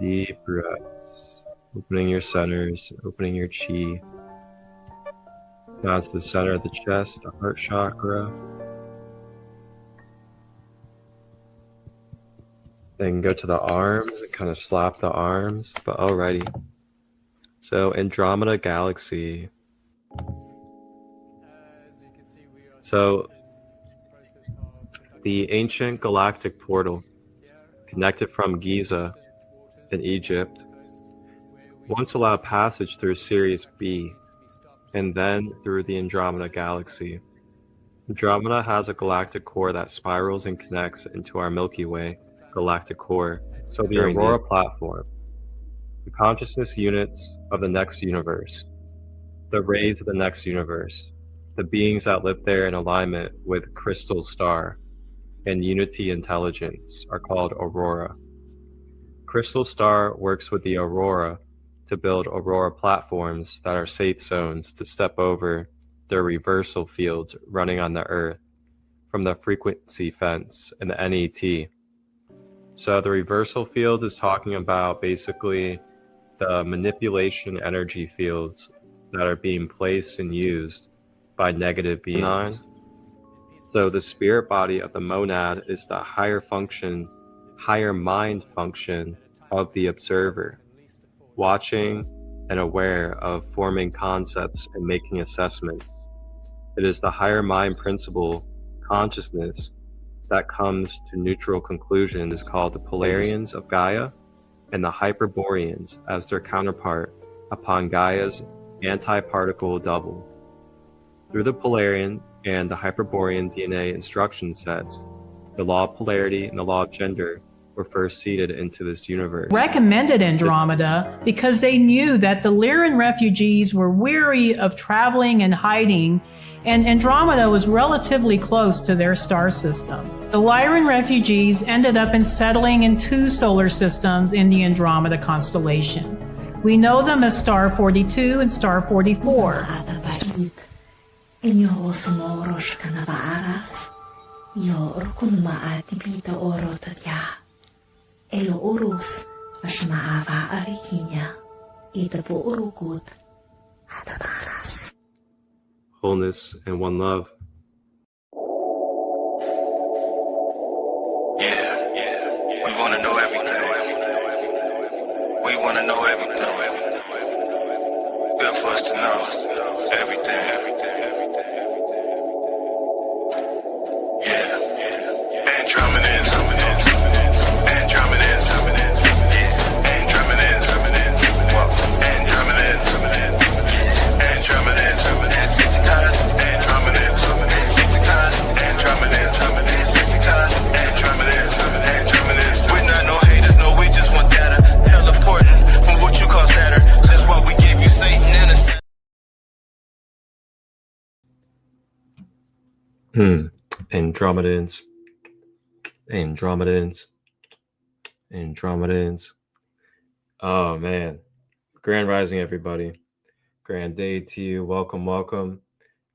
deep breaths, opening your centers, opening your chi. Down to the center of the chest, the heart chakra. Then go to the arms and kind of slap the arms. But alrighty. So Andromeda Galaxy. So the ancient galactic portal connected from Giza in Egypt once allowed passage through Sirius B and then through the Andromeda Galaxy. Andromeda has a galactic core that spirals and connects into our Milky Way galactic core. So the Aurora platform, the consciousness units of the next universe, the rays of the next universe, the beings that live there in alignment with Crystal Star and Unity Intelligence are called Aurora. Crystal Star works with the Aurora to build Aurora platforms that are safe zones to step over their reversal fields running on the Earth from the frequency fence and the NET. So the reversal field is talking about basically the manipulation energy fields that are being placed and used by negative beings. So the spirit body of the monad is the higher function, higher mind function of the observer, watching and aware of forming concepts and making assessments. It is the higher mind principle, consciousness, that comes to neutral conclusions called the Polarians of Gaia and the Hyperboreans as their counterpart upon Gaia's anti-particle double. Through the Polarian and the Hyperborean DNA instruction sets, the law of polarity and the law of gender were first seeded into this universe. Recommended Andromeda because they knew that the Lyran refugees were weary of traveling and hiding, and Andromeda was relatively close to their star system. The Lyran refugees ended up settling in 2 solar systems in the Andromeda constellation. We know them as Star 42 and Star 44. Wholeness and one love. We want to know everything. We want to know everything. Good for us to know everything. Andromedans. We're not no haters, no, we just want data. Teleporting from what you call Saturn. That's why we gave you Satan and a Andromedans. Oh man. Grand Rising, everybody. Grand day to you. Welcome.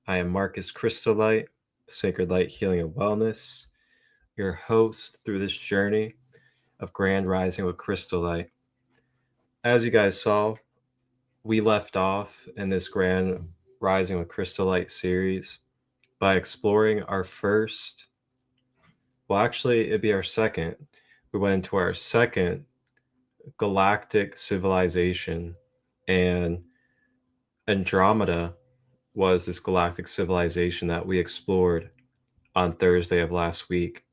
I am Marcus ChristoLight, Sacred Light Healing and Wellness, your host through this journey of Grand Rising with ChristoLight. As you guys saw, we left off in this Grand Rising with ChristoLight series by exploring our first, well, actually, it'd be our second. We went into our second galactic civilization, and Andromeda was this galactic civilization that we explored on Thursday of last week.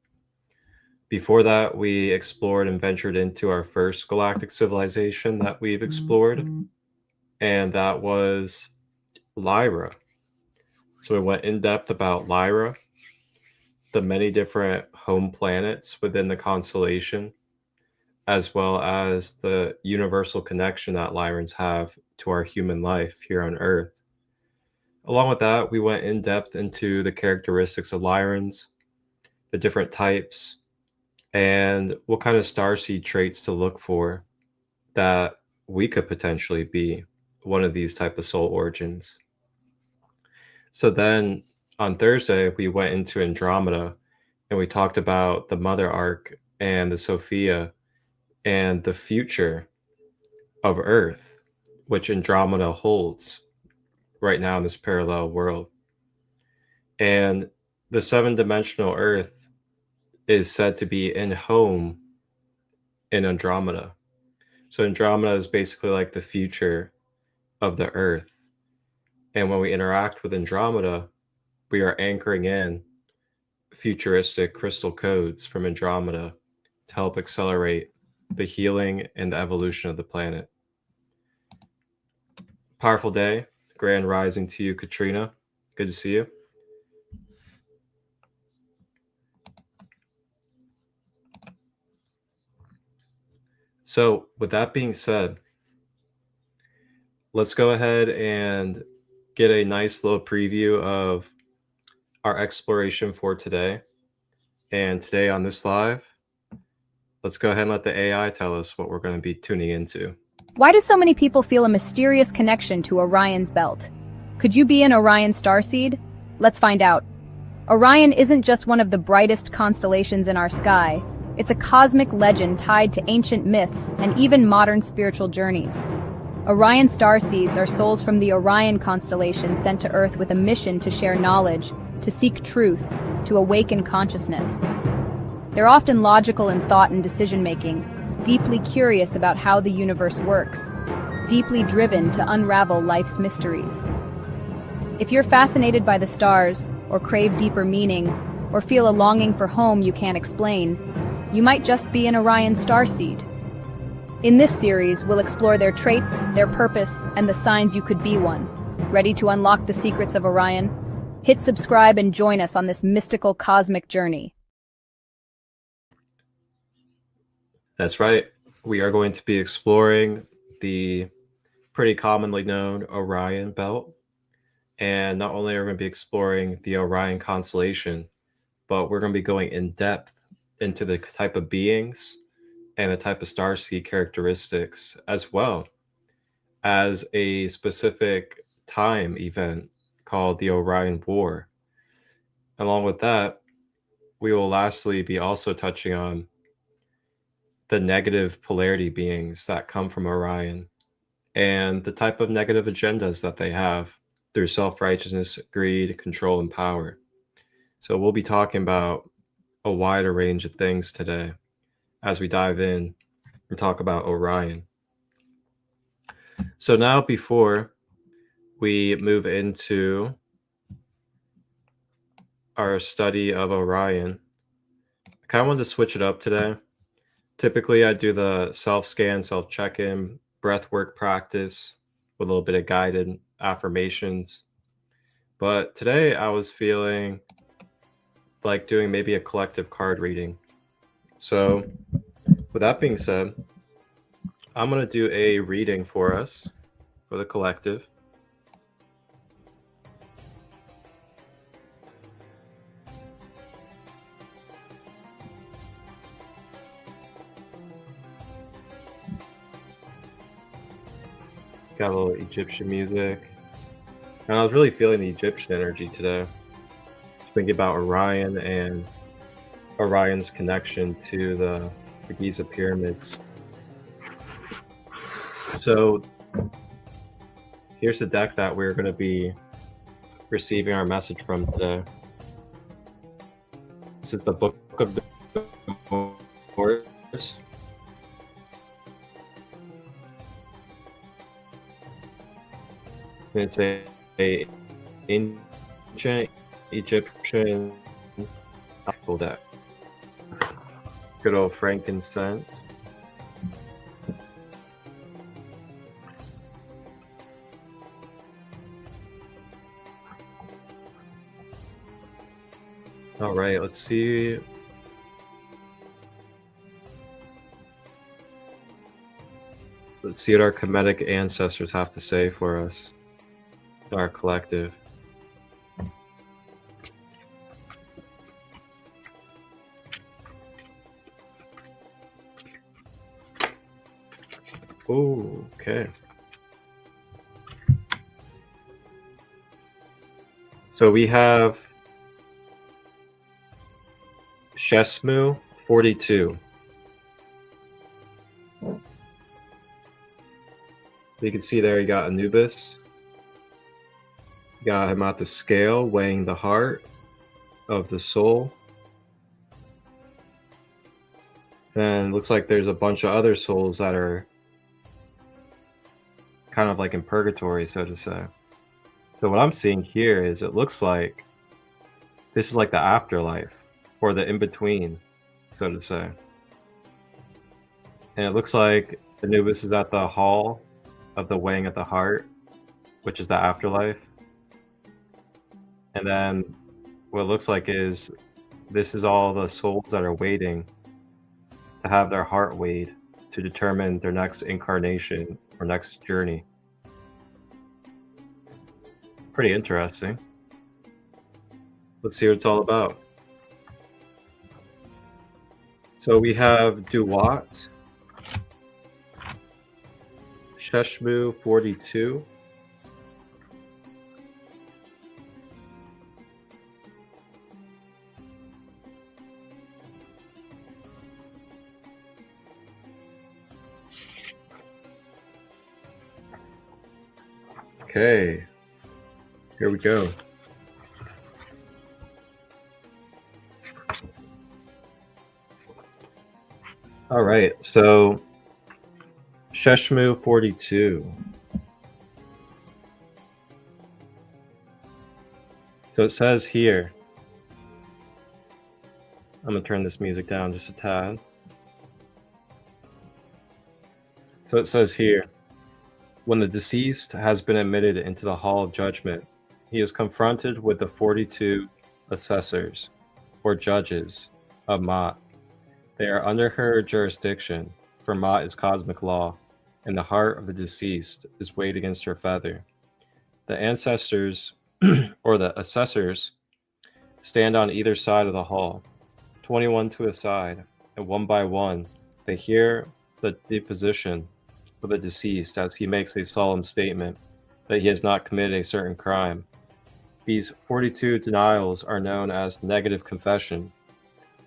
Before that, we explored and ventured into our first galactic civilization that we've explored, and that was Lyra. So we went in depth about Lyra, the many different home planets within the constellation, as well as the universal connection that Lyrans have to our human life here on Earth. Along with that, we went in depth into the characteristics of Lyrans, the different types, and what kind of starseed traits to look for that we could potentially be one of these type of soul origins. So then on Thursday, we went into Andromeda and we talked about the Mother Arc and the Sophia and the future of Earth, which Andromeda holds right now in this parallel world. And the 7-dimensional Earth is said to be in home in Andromeda. So Andromeda is basically like the future of the Earth. And when we interact with Andromeda, we are anchoring in futuristic crystal codes from Andromeda to help accelerate the healing and the evolution of the planet. Powerful day. Grand rising to you, Katrina. Good to see you. So, with that being said, let's go ahead and get a nice little preview of our exploration for today. And today on this live, let's go ahead and let the AI tell us what we're going to be tuning into. Why do so many people feel a mysterious connection to Orion's belt? Could you be an Orion starseed? Let's find out. Orion isn't just one of the brightest constellations in our sky. It's a cosmic legend tied to ancient myths and even modern spiritual journeys. Orion starseeds are souls from the Orion constellation sent to Earth with a mission to share knowledge, to seek truth, to awaken consciousness. They're often logical in thought and decision-making, deeply curious about how the universe works, deeply driven to unravel life's mysteries. If you're fascinated by the stars, or crave deeper meaning, or feel a longing for home you can't explain, you might just be an Orion starseed. In this series, we'll explore their traits, their purpose, and the signs you could be one. Ready to unlock the secrets of Orion? Hit subscribe and join us on this mystical cosmic journey. That's right. We are going to be exploring the pretty commonly known Orion belt. And not only are we going to be exploring the Orion constellation, but we're going to be going in depth into the type of beings and the type of starseed characteristics, as well as a specific time event called the Orion War. Along with that, we will lastly be also touching on the negative polarity beings that come from Orion and the type of negative agendas that they have through self-righteousness, greed, control, and power. So we'll be talking about a wider range of things today as we dive in and talk about Orion. So now, before we move into our study of Orion, I kind of wanted to switch it up today. Typically, I do the self-scan, self-check-in, breathwork practice with a little bit of guided affirmations. But today I was feeling like doing maybe a collective card reading. So with that being said, I'm going to do a reading for us, for the collective. Got a little Egyptian music. And I was really feeling the Egyptian energy today. Just thinking about Orion and Orion's connection to the Giza pyramids. So here's the deck that we're going to be receiving our message from today. This is the Book of Divorce. It's a ancient Egyptian deck. Good old frankincense. All right, let's see. Let's see what our Kemetic ancestors have to say for us, our collective. Oh, okay. So we have Shesmu 42. You can see there you got Anubis. You got him at the scale weighing the heart of the soul. Then looks like there's a bunch of other souls that are kind of like in purgatory, so to say. So what I'm seeing here is it looks like this is like the afterlife, or the in-between, so to say. And it looks like Anubis is at the hall of the weighing of the heart, which is the afterlife. And then what it looks like is this is all the souls that are waiting to have their heart weighed to determine their next incarnation or next journey. Pretty interesting. Let's see what it's all about. So we have Duat, Sheshmu 42, okay, here we go. All right, so Sheshmu 42. So it says here, I'm gonna turn this music down just a tad. So it says here, when the deceased has been admitted into the hall of judgment, he is confronted with the 42 assessors, or judges, of Ma'at. They are under her jurisdiction, for Ma'at is cosmic law, and the heart of the deceased is weighed against her feather. The ancestors, or the assessors, stand on either side of the hall, 21 to a side, and one by one, they hear the deposition of the deceased as he makes a solemn statement that he has not committed a certain crime. These 42 denials are known as negative confession,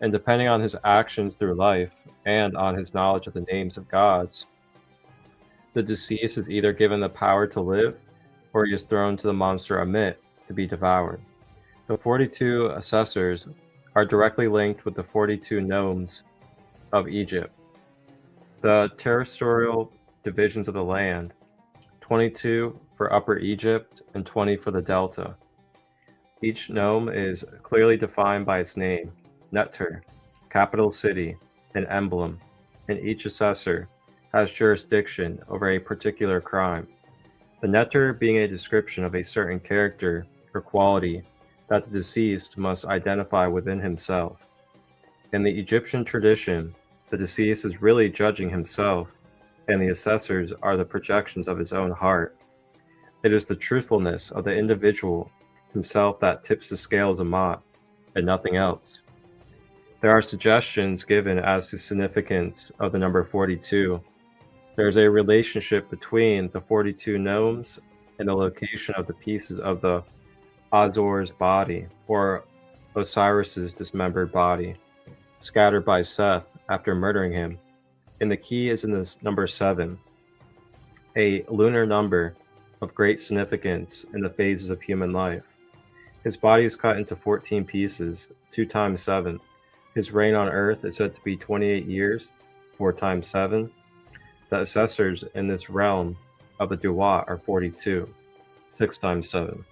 and depending on his actions through life and on his knowledge of the names of gods, the deceased is either given the power to live or he is thrown to the monster Amit to be devoured. The 42 assessors are directly linked with the 42 nomes of Egypt. The territorial divisions of the land, 22 for Upper Egypt and 20 for the Delta. Each nome is clearly defined by its name, Neter, capital city, and emblem, and each assessor has jurisdiction over a particular crime. The Neter being a description of a certain character or quality that the deceased must identify within himself. In the Egyptian tradition, the deceased is really judging himself, and the assessors are the projections of his own heart. It is the truthfulness of the individual himself that tips the scales of Ma'at, and nothing else. There are suggestions given as to significance of the number 42. There is a relationship between the 42 gnomes and the location of the pieces of the Azor's body, or Osiris's dismembered body, scattered by Seth after murdering him. And the key is in this number 7, a lunar number of great significance in the phases of human life. His body is cut into 14 pieces, 2 times 7. His reign on earth is said to be 28 years, 4 times 7. The assessors in this realm of the Duat are 42, 6 times 7.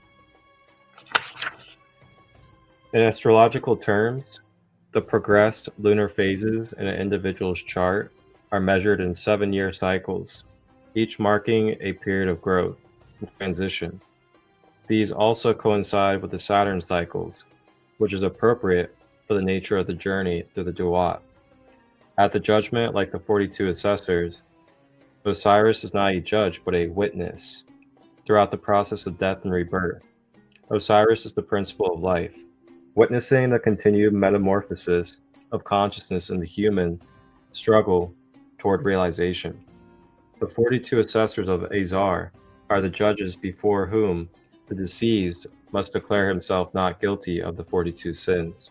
In astrological terms, the progressed lunar phases in an individual's chart are measured in 7-year cycles, each marking a period of growth and transition. These also coincide with the Saturn cycles, which is appropriate for the nature of the journey through the Duat. At the judgment, like the 42 assessors, Osiris is not a judge but a witness throughout the process of death and rebirth. Osiris is the principle of life, witnessing the continued metamorphosis of consciousness in the human struggle toward realization. The 42 assessors of Azar are the judges before whom the deceased must declare himself not guilty of the 42 sins.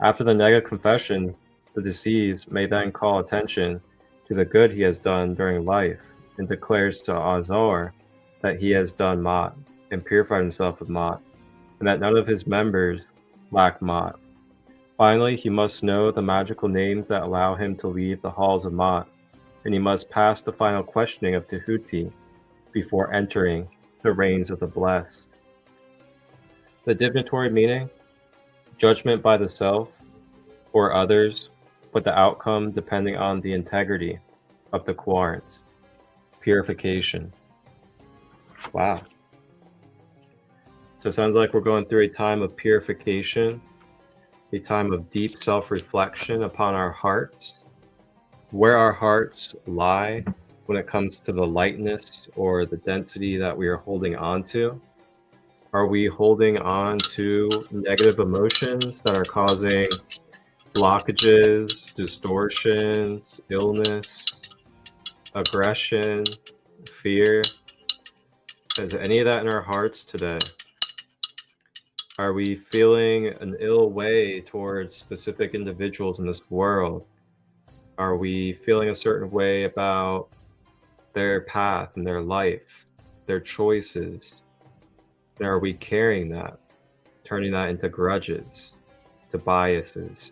After the negative confession, the deceased may then call attention to the good he has done during life and declares to Azor that he has done Mot and purified himself with Mot, and that none of his members lack Mot. Finally, he must know the magical names that allow him to leave the halls of Mot, and he must pass the final questioning of Tehuti before entering the reigns of the blessed. The divinatory meaning: judgment by the self or others, but the outcome depending on the integrity of the quarrants. Purification. Wow. So it sounds like we're going through a time of purification, a time of deep self-reflection upon our hearts, where our hearts lie when it comes to the lightness or the density that we are holding on to. Are we holding on to negative emotions that are causing blockages, distortions, illness, aggression, fear? Is any of that in our hearts today? Are we feeling an ill way towards specific individuals in this world? Are we feeling a certain way about their path and their life, their choices? And are we carrying that, turning that into grudges, to biases,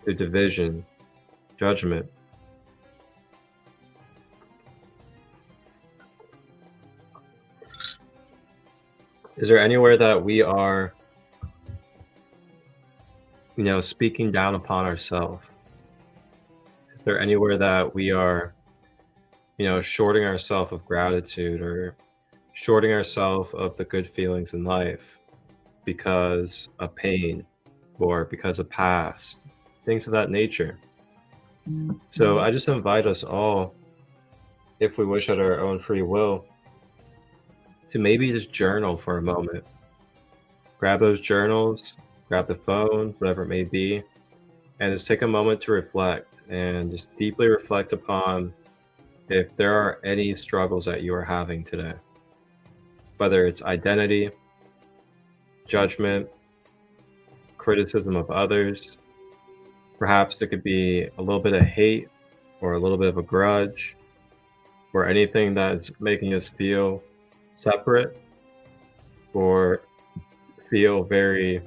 to division, judgment? Is there anywhere that we are, speaking down upon ourselves? Is there anywhere that we are, shorting ourselves of gratitude or shorting ourselves of the good feelings in life because of pain or because of past, things of that nature? So I just invite us all, if we wish at our own free will, to maybe just journal for a moment. Grab those journals, grab the phone, whatever it may be, and just take a moment to reflect and just deeply reflect upon if there are any struggles that you are having today. Whether it's identity, judgment, criticism of others, perhaps it could be a little bit of hate or a little bit of a grudge or anything that's making us feel separate or feel very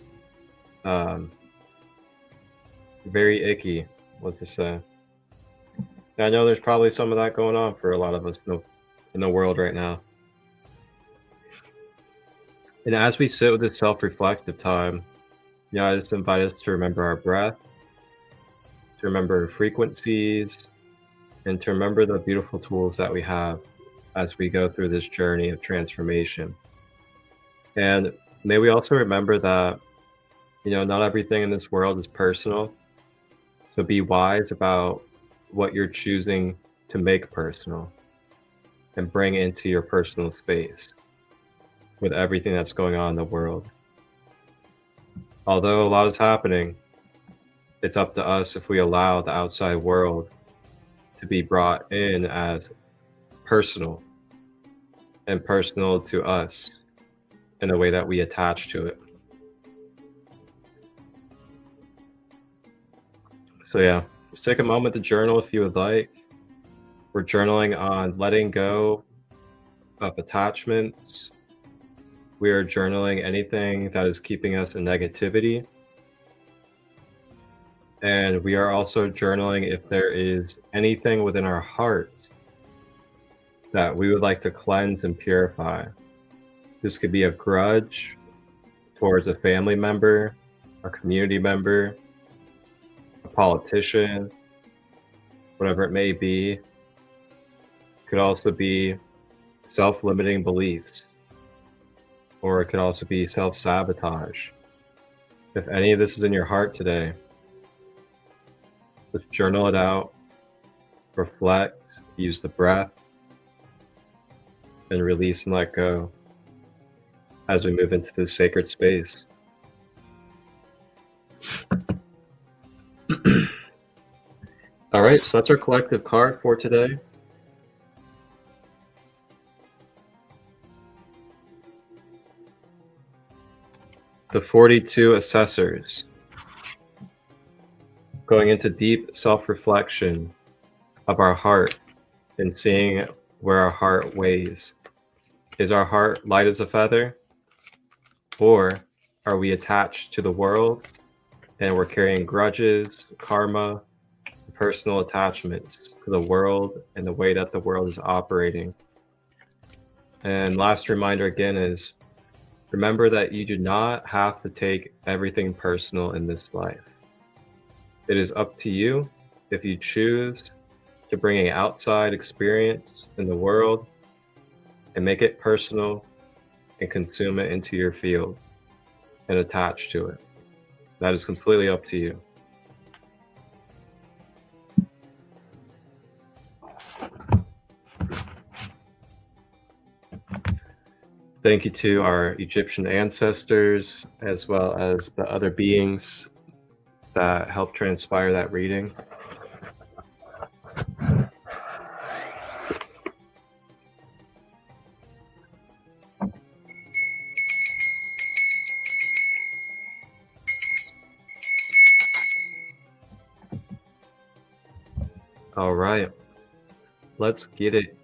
very icky, let's just say. And I know there's probably some of that going on for a lot of us in the world right now. And as we sit with this self-reflective time, I just invite us to remember our breath, to remember frequencies, and to remember the beautiful tools that we have as we go through this journey of transformation. And may we also remember that, not everything in this world is personal. So be wise about what you're choosing to make personal and bring into your personal space with everything that's going on in the world. Although a lot is happening, it's up to us if we allow the outside world to be brought in as personal and personal to us in a way that we attach to it. So yeah, just take a moment to journal if you would like. We're journaling on letting go of attachments. We are journaling anything that is keeping us in negativity. And we are also journaling if there is anything within our hearts that we would like to cleanse and purify. This could be a grudge towards a family member, a community member, a politician, whatever it may be. It could also be self-limiting beliefs, or it could also be self-sabotage. If any of this is in your heart today, let's journal it out, reflect, use the breath, and release and let go as we move into this sacred space. All right, so that's our collective card for today. The 42 assessors, going into deep self-reflection of our heart and seeing where our heart weighs. Is our heart light as a feather? Or are we attached to the world and we're carrying grudges, karma, personal attachments to the world and the way that the world is operating? And last reminder again is, remember that you do not have to take everything personal in this life. It is up to you if you choose to bring an outside experience in the world and make it personal and consume it into your field and attach to it. That is completely up to you. Thank you to our Egyptian ancestors, as well as the other beings that helped transpire that reading. All right, let's get it.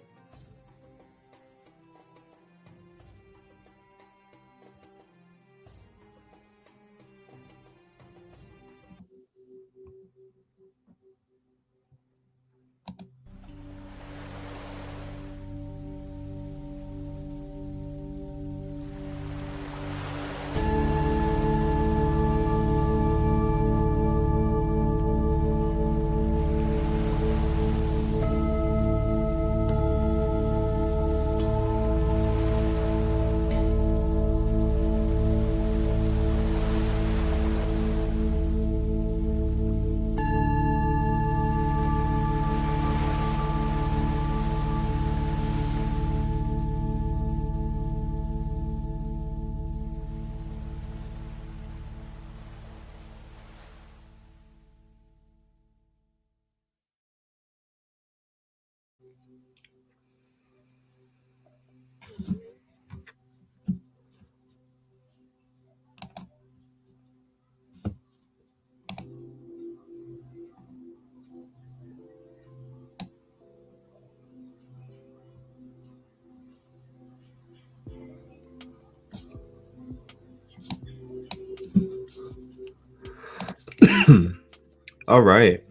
All right.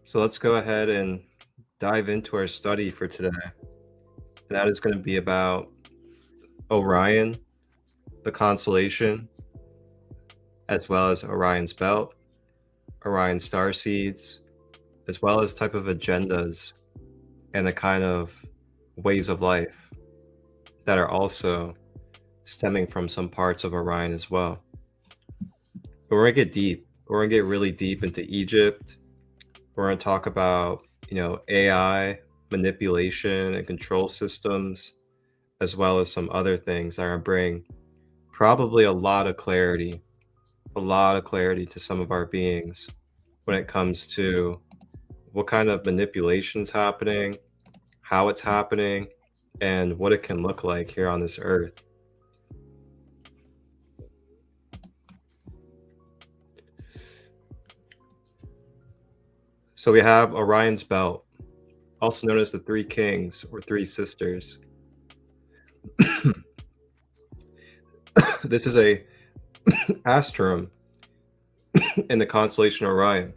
So let's go ahead and dive into our study for today. And that is going to be about Orion, the constellation, as well as Orion's belt, Orion star seeds, as well as type of agendas and the kind of ways of life that are also stemming from some parts of Orion as well. But we're gonna get deep. We're gonna get really deep into Egypt. We're gonna talk about, AI, manipulation and control systems, as well as some other things that are gonna bring probably a lot of clarity to some of our beings when it comes to what kind of manipulation's happening, how it's happening, and what it can look like here on this earth. So we have Orion's belt, also known as the Three Kings or Three Sisters. This is a asteroid in the constellation Orion.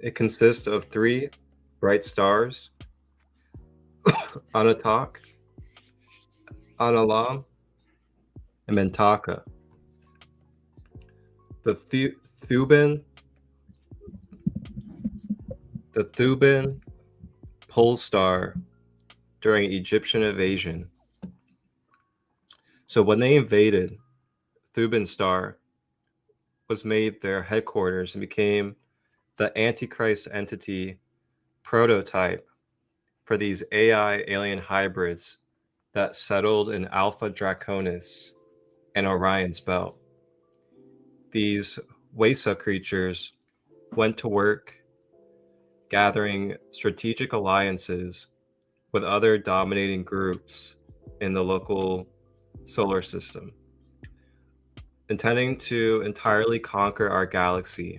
It consists of three bright stars, Anatak, Analam, and Mentaka. The Thuban pole star during Egyptian invasion. So when they invaded, Thuban star was made their headquarters and became the Antichrist entity prototype for these AI alien hybrids that settled in Alpha Draconis and Orion's belt. These Wesa creatures went to work gathering strategic alliances with other dominating groups in the local solar system, intending to entirely conquer our galaxy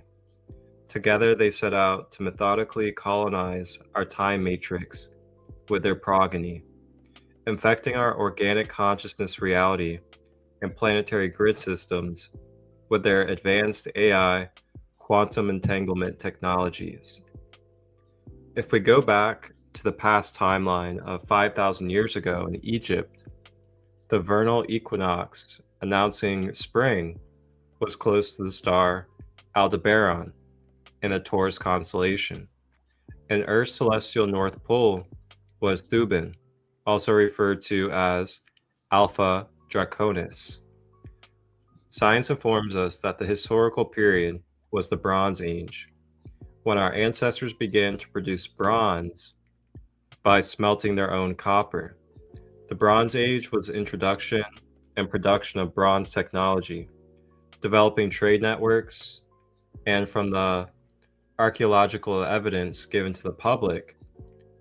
Together, they set out to methodically colonize our time matrix with their progeny, infecting our organic consciousness reality and planetary grid systems with their advanced AI quantum entanglement technologies. If we go back to the past timeline of 5,000 years ago in Egypt, the vernal equinox announcing spring was close to the star Aldebaran in the Taurus constellation, and Earth's celestial north pole was Thuban, also referred to as Alpha Draconis. Science informs us that the historical period was the Bronze Age, when our ancestors began to produce bronze by smelting their own copper. The Bronze Age was the introduction and production of bronze technology, developing trade networks, and from the archaeological evidence given to the public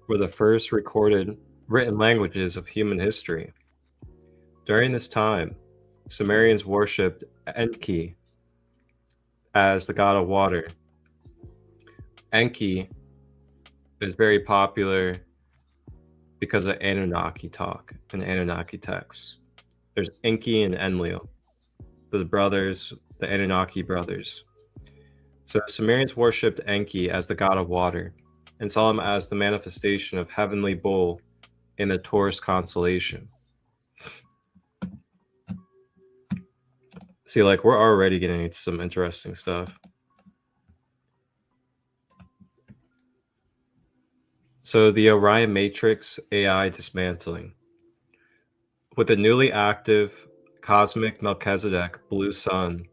were the first recorded written languages of human history. During this time, Sumerians worshipped Enki as the god of water. Enki is very popular because of Anunnaki talk and Anunnaki texts. There's Enki and Enlil, the brothers, the Anunnaki brothers. So Sumerians worshipped Enki as the god of water and saw him as the manifestation of heavenly bull in the Taurus constellation. See, like, we're already getting into some interesting stuff. So the Orion Matrix AI dismantling. With the newly active cosmic Melchizedek blue sun,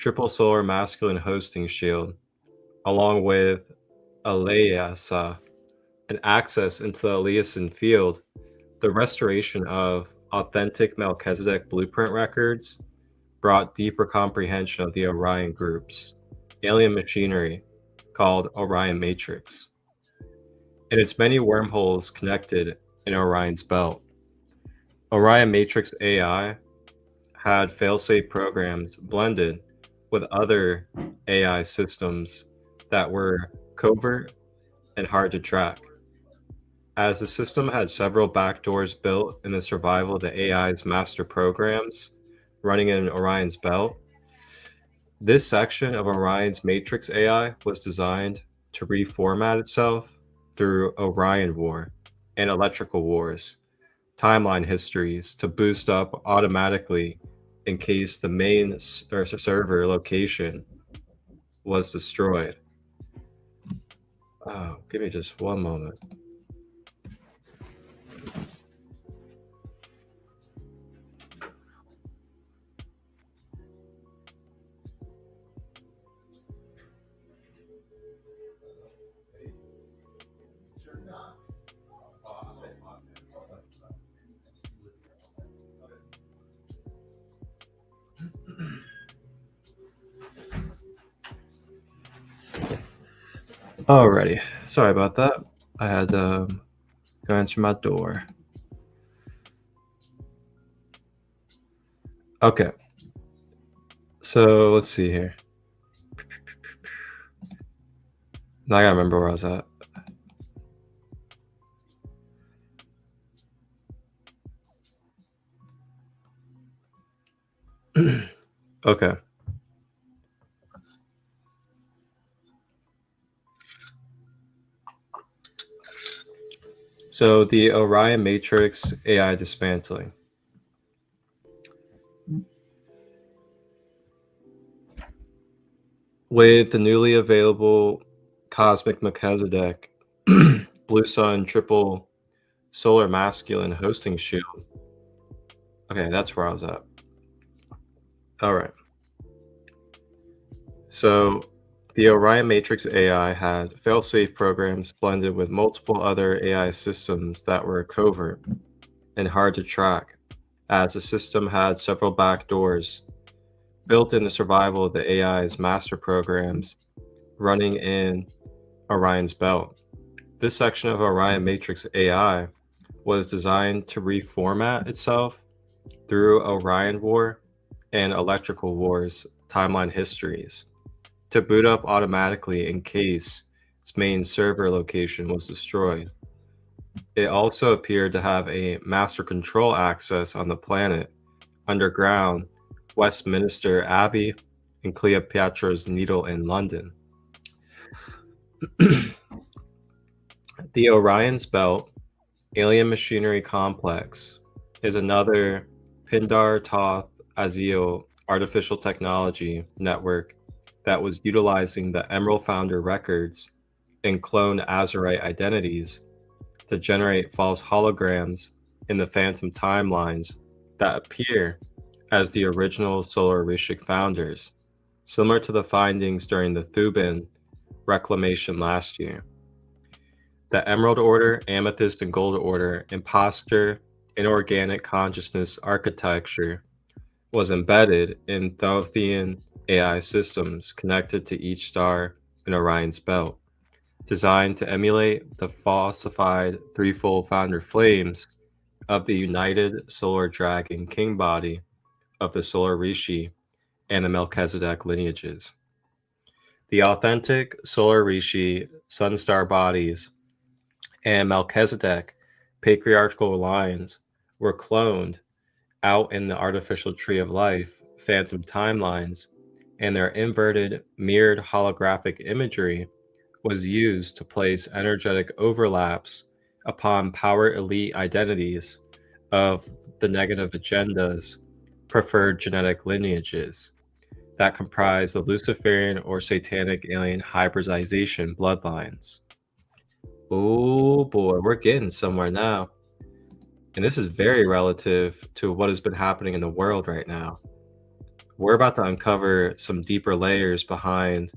triple solar masculine hosting shield, along with Aleasa, and access into the Eliason field, the restoration of authentic Melchizedek blueprint records brought deeper comprehension of the Orion groups, alien machinery called Orion Matrix, and its many wormholes connected in Orion's belt. Orion Matrix AI had failsafe programs blended with other AI systems that were covert and hard to track. As the system had several backdoors built in the survival of the AI's master programs running in Orion's belt, this section of Orion's Matrix AI was designed to reformat itself through Orion War and Electrical Wars timeline histories to boost up automatically in case the main server location was destroyed. Oh, give me just one moment. Alrighty, sorry about that. I had to go answer my door. Okay, so let's see here. Now I gotta remember where I was at. Okay. So the Orion Matrix AI dismantling. With the newly available cosmic Melchizedek blue sun triple solar masculine hosting shield. Okay, that's where I was at. All right. So the Orion Matrix AI had failsafe programs blended with multiple other AI systems that were covert and hard to track, as the system had several backdoors built in the survival of the AI's master programs running in Orion's belt. This section of Orion Matrix AI was designed to reformat itself through Orion War and Electrical Wars timeline histories to boot up automatically in case its main server location was destroyed. It also appeared to have a master control access on the planet, underground, Westminster Abbey, and Cleopatra's Needle in London. The Orion's Belt Alien Machinery Complex is another Pindar Toth Azil artificial technology network that was utilizing the Emerald Founder records and cloned Azurite identities to generate false holograms in the phantom timelines that appear as the original Solar Rishik founders, similar to the findings during the Thuban reclamation last year. The Emerald Order, Amethyst, and Gold Order imposter inorganic consciousness architecture was embedded in Thothean AI systems connected to each star in Orion's belt, designed to emulate the falsified threefold founder flames of the united solar dragon king body of the Solar Rishi and the Melchizedek lineages. The authentic Solar Rishi sun-star bodies and Melchizedek patriarchal lines were cloned out in the artificial tree of life phantom timelines, and their inverted mirrored holographic imagery was used to place energetic overlaps upon power elite identities of the negative agendas preferred genetic lineages that comprise the Luciferian or Satanic alien hybridization bloodlines. Oh boy, we're getting somewhere now. And this is very relative to what has been happening in the world right now. We're about to uncover some deeper layers behind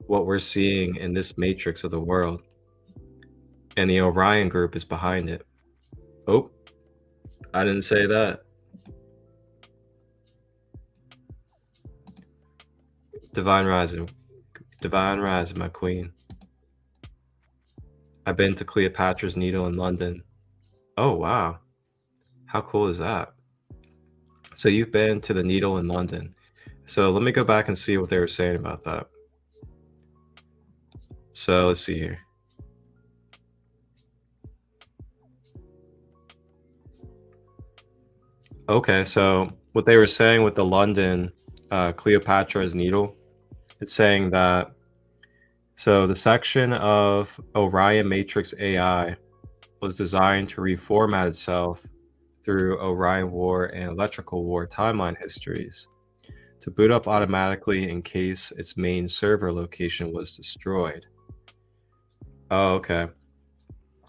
what we're seeing in this matrix of the world. And the Orion group is behind it. Oh, I didn't say that. Divine Rising, my queen. I've been to Cleopatra's Needle in London. Oh, wow. How cool is that? So you've been to the Needle in London. So let me go back and see what they were saying about that. So let's see here. Okay, so what they were saying with the London Cleopatra's Needle, it's saying that, so the section of Orion Matrix AI was designed to reformat itself through Orion War and Electrical War timeline histories to boot up automatically in case its main server location was destroyed. Oh, okay.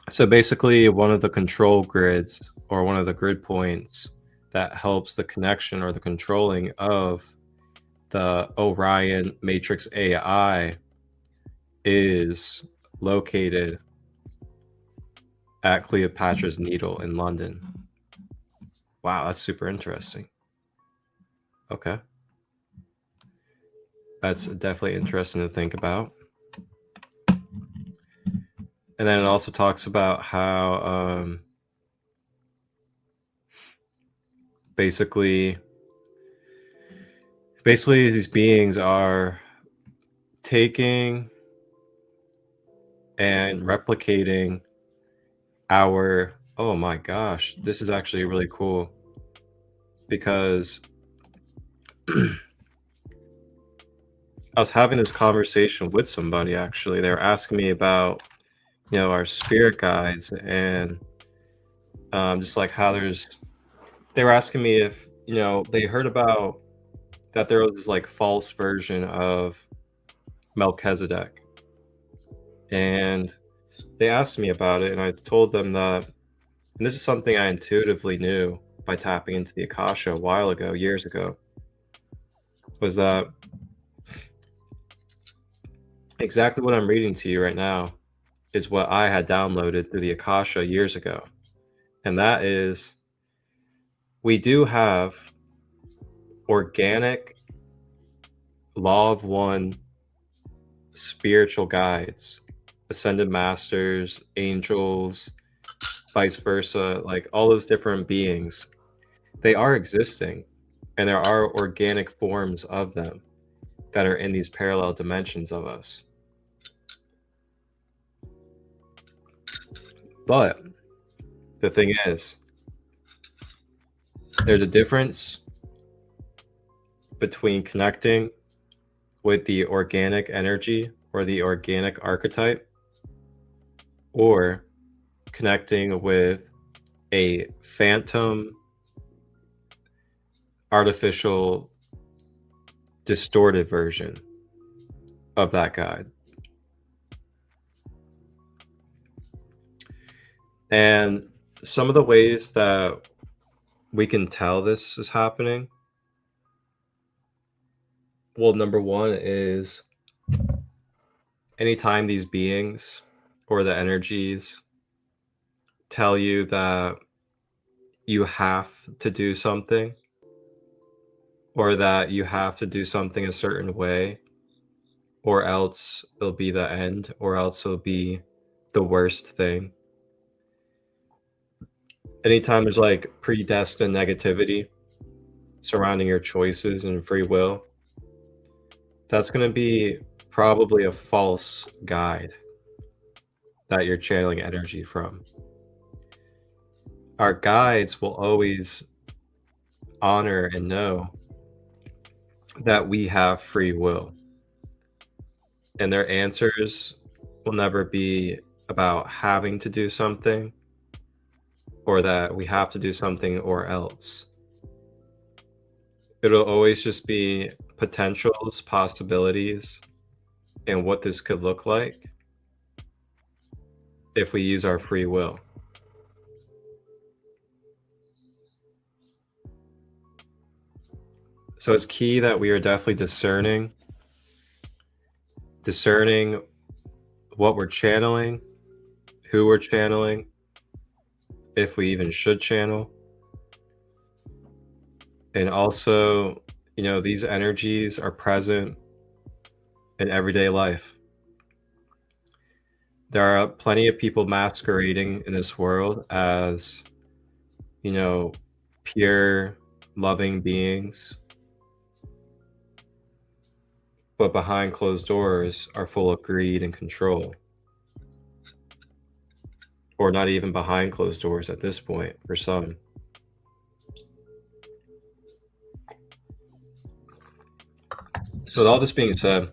So basically one of the control grids or one of the grid points that helps the connection or the controlling of the Orion Matrix AI is located at Cleopatra's Needle in London. Wow, that's super interesting. Okay. That's definitely interesting to think about. And then it also talks about how basically these beings are taking and replicating our, oh my gosh, this is actually really cool because I was having this conversation with somebody actually. They were asking me about, you know, our spirit guides and just like how they were asking me if, you know, they heard about that there was this like false version of Melchizedek. And they asked me about it, and I told them that, and this is something I intuitively knew by tapping into the Akasha a while ago, years ago, was that exactly what I'm reading to you right now is what I had downloaded through the Akasha years ago. And that is, we do have organic law of one spiritual guides, ascended masters, angels, vice versa, like all those different beings. They are existing, and there are organic forms of them that are in these parallel dimensions of us. But the thing is, there's a difference between connecting with the organic energy or the organic archetype, or connecting with a phantom, artificial, distorted version of that guide. And some of the ways that we can tell this is happening, well, number one is anytime these beings or the energies tell you that you have to do something, or that you have to do something a certain way, or else it'll be the end, or else it'll be the worst thing. Anytime there's like predestined negativity surrounding your choices and free will, that's going to be probably a false guide that you're channeling energy from. Our guides will always honor and know that we have free will, and their answers will never be about having to do something, or that we have to do something or else. It'll always just be potentials, possibilities, and what this could look like if we use our free will. So it's key that we are definitely discerning what we're channeling, who we're channeling, if we even should channel. And also, you know, these energies are present in everyday life. There are plenty of people masquerading in this world as, you know, pure, loving beings, but behind closed doors are full of greed and control. Or not even behind closed doors at this point for some. So with all this being said,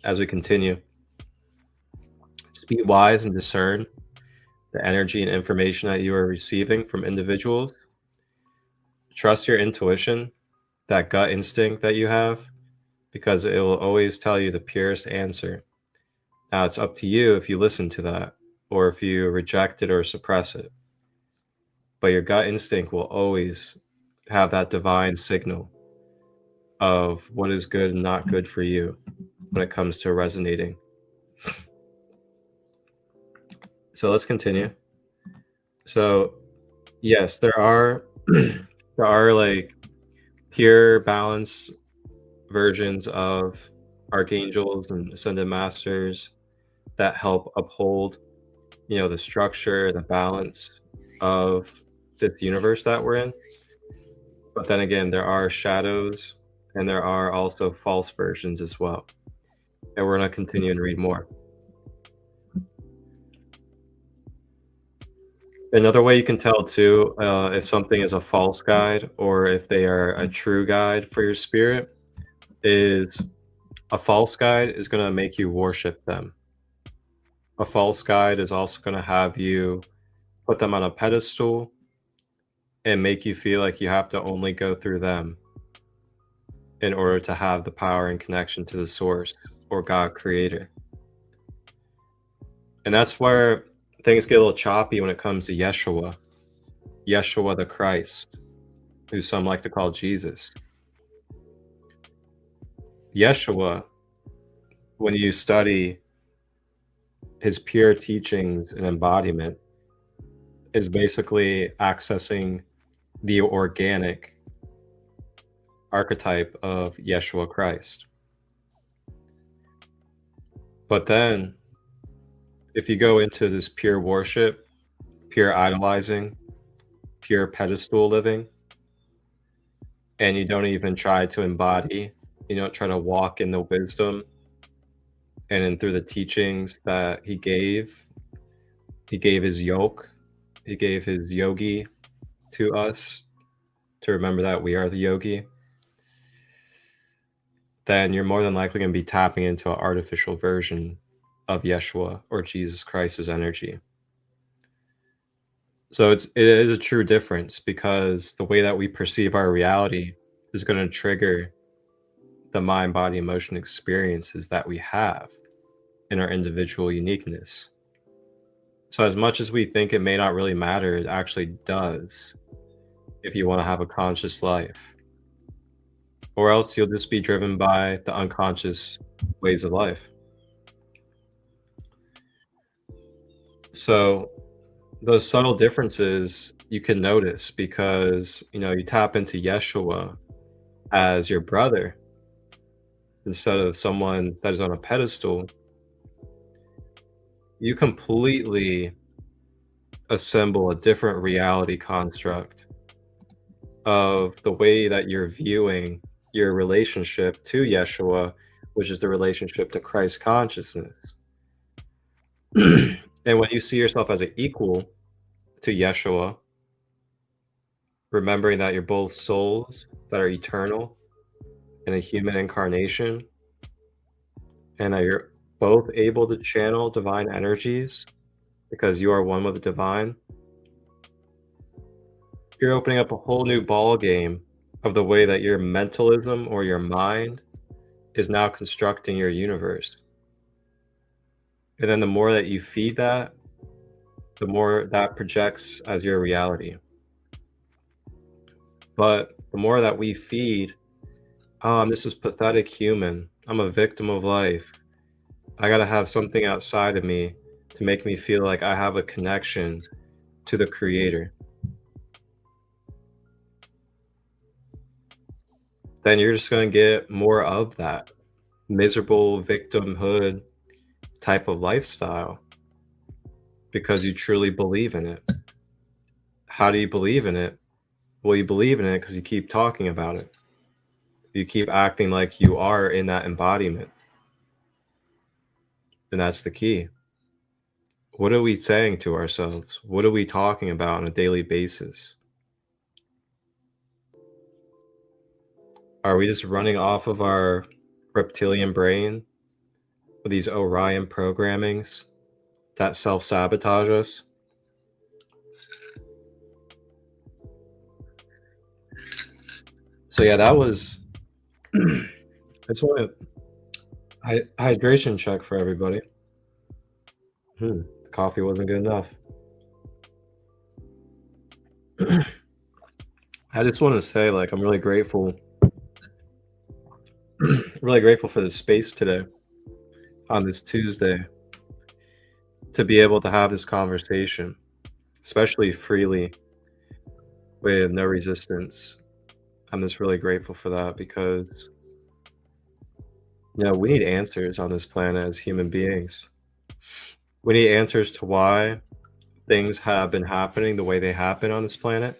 as we continue, just be wise and discern the energy and information that you are receiving from individuals. Trust your intuition, that gut instinct that you have, because it will always tell you the purest answer. Now it's up to you if you listen to that, or if you reject it or suppress it. But your gut instinct will always have that divine signal of what is good and not good for you when it comes to resonating. So let's continue. So yes, there are like pure balanced versions of archangels and ascended masters that help uphold, you know, the structure, the balance of this universe that we're in. But then again, there are shadows, and there are also false versions as well. And we're going to continue and read more. Another way you can tell too, if something is a false guide or if they are a true guide for your spirit, is a false guide is going to make you worship them. A false guide is also going to have you put them on a pedestal and make you feel like you have to only go through them in order to have the power and connection to the source or God creator. And that's where things get a little choppy when it comes to Yeshua the Christ, who some like to call Jesus. Yeshua, when you study his pure teachings and embodiment, is basically accessing the organic archetype of Yeshua Christ. But then, if you go into this pure worship, pure idolizing, pure pedestal living, and you don't even try to embody try to walk in the wisdom and in through the teachings that he gave his yoke, he gave his yogi to us to remember that we are the yogi, then you're more than likely going to be tapping into an artificial version of Yeshua or Jesus Christ's energy. So it is a true difference, because the way that we perceive our reality is going to trigger the mind, body, emotion experiences that we have in our individual uniqueness. So as much as we think it may not really matter, it actually does if you want to have a conscious life. Or else you'll just be driven by the unconscious ways of life. So those subtle differences you can notice because, you tap into Yeshua as your brother instead of someone that is on a pedestal. You completely assemble a different reality construct of the way that you're viewing your relationship to Yeshua, which is the relationship to Christ consciousness. And when you see yourself as an equal to Yeshua, remembering that you're both souls that are eternal in a human incarnation, and that you're both able to channel divine energies because you are one with the divine, you're opening up a whole new ball game of the way that your mentalism or your mind is now constructing your universe. And then the more that you feed that, the more that projects as your reality. But the more that we feed, I'm this is pathetic human, I'm a victim of life, I gotta have something outside of me to make me feel like I have a connection to the Creator, then you're just going to get more of that miserable victimhood type of lifestyle because you truly believe in it. How do you believe in it? Well, you believe in it because you keep talking about it. You keep acting like you are in that embodiment. And that's the key. What are we saying to ourselves? What are we talking about on a daily basis? Are we just running off of our reptilian brain with these Orion programmings that self-sabotage us? So yeah, that was that's what hydration check for everybody. The coffee wasn't good enough. I just want to say, I'm really grateful really grateful for the space today on this Tuesday to be able to have this conversation, especially freely with no resistance. I'm just really grateful for that because, we need answers on this planet as human beings. We need answers to why things have been happening the way they happen on this planet.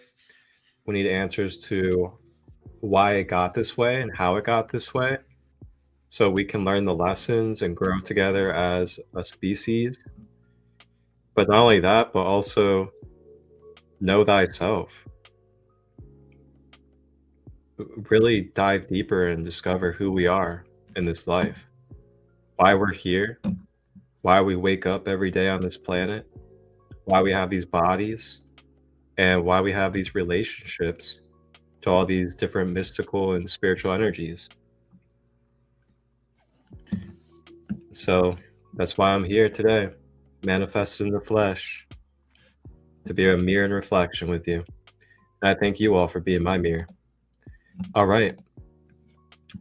We need answers to why it got this way and how it got this way, so we can learn the lessons and grow together as a species. But not only that, but also know thyself. Really dive deeper and discover who we are in this life, why we're here, why we wake up every day on this planet, why we have these bodies, and why we have these relationships to all these different mystical and spiritual energies. So that's why I'm here today, manifested in the flesh, to be a mirror and reflection with you. And I thank you all for being my mirror. All right.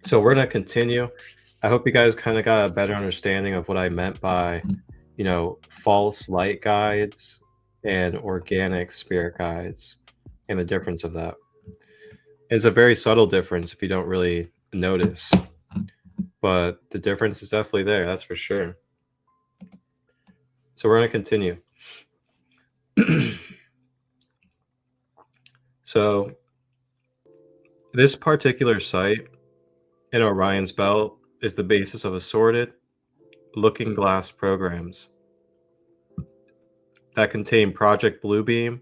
So we're going to continue. I hope you guys kind of got a better understanding of what I meant by, false light guides and organic spirit guides and the difference of that. It's a very subtle difference if you don't really notice, but the difference is definitely there, that's for sure. So we're going to continue. So this particular site in Orion's belt is the basis of assorted looking glass programs that contain Project Bluebeam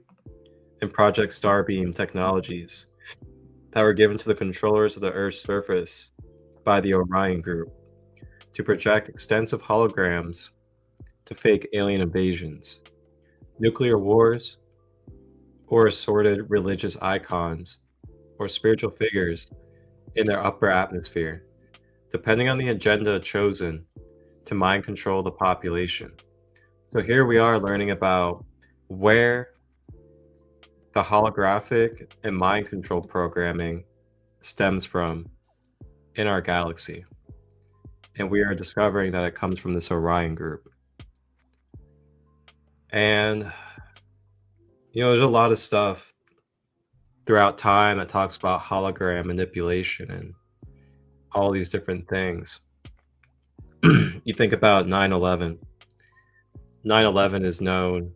and Project Starbeam technologies that were given to the controllers of the Earth's surface by the Orion Group to project extensive holograms to fake alien invasions, nuclear wars, or assorted religious icons or spiritual figures in their upper atmosphere, depending on the agenda chosen to mind control the population. So here we are learning about where the holographic and mind control programming stems from in our galaxy. And we are discovering that it comes from this Orion group. And, there's a lot of stuff throughout time that talks about hologram manipulation and all these different things. You think about 9/11. 9/11 is known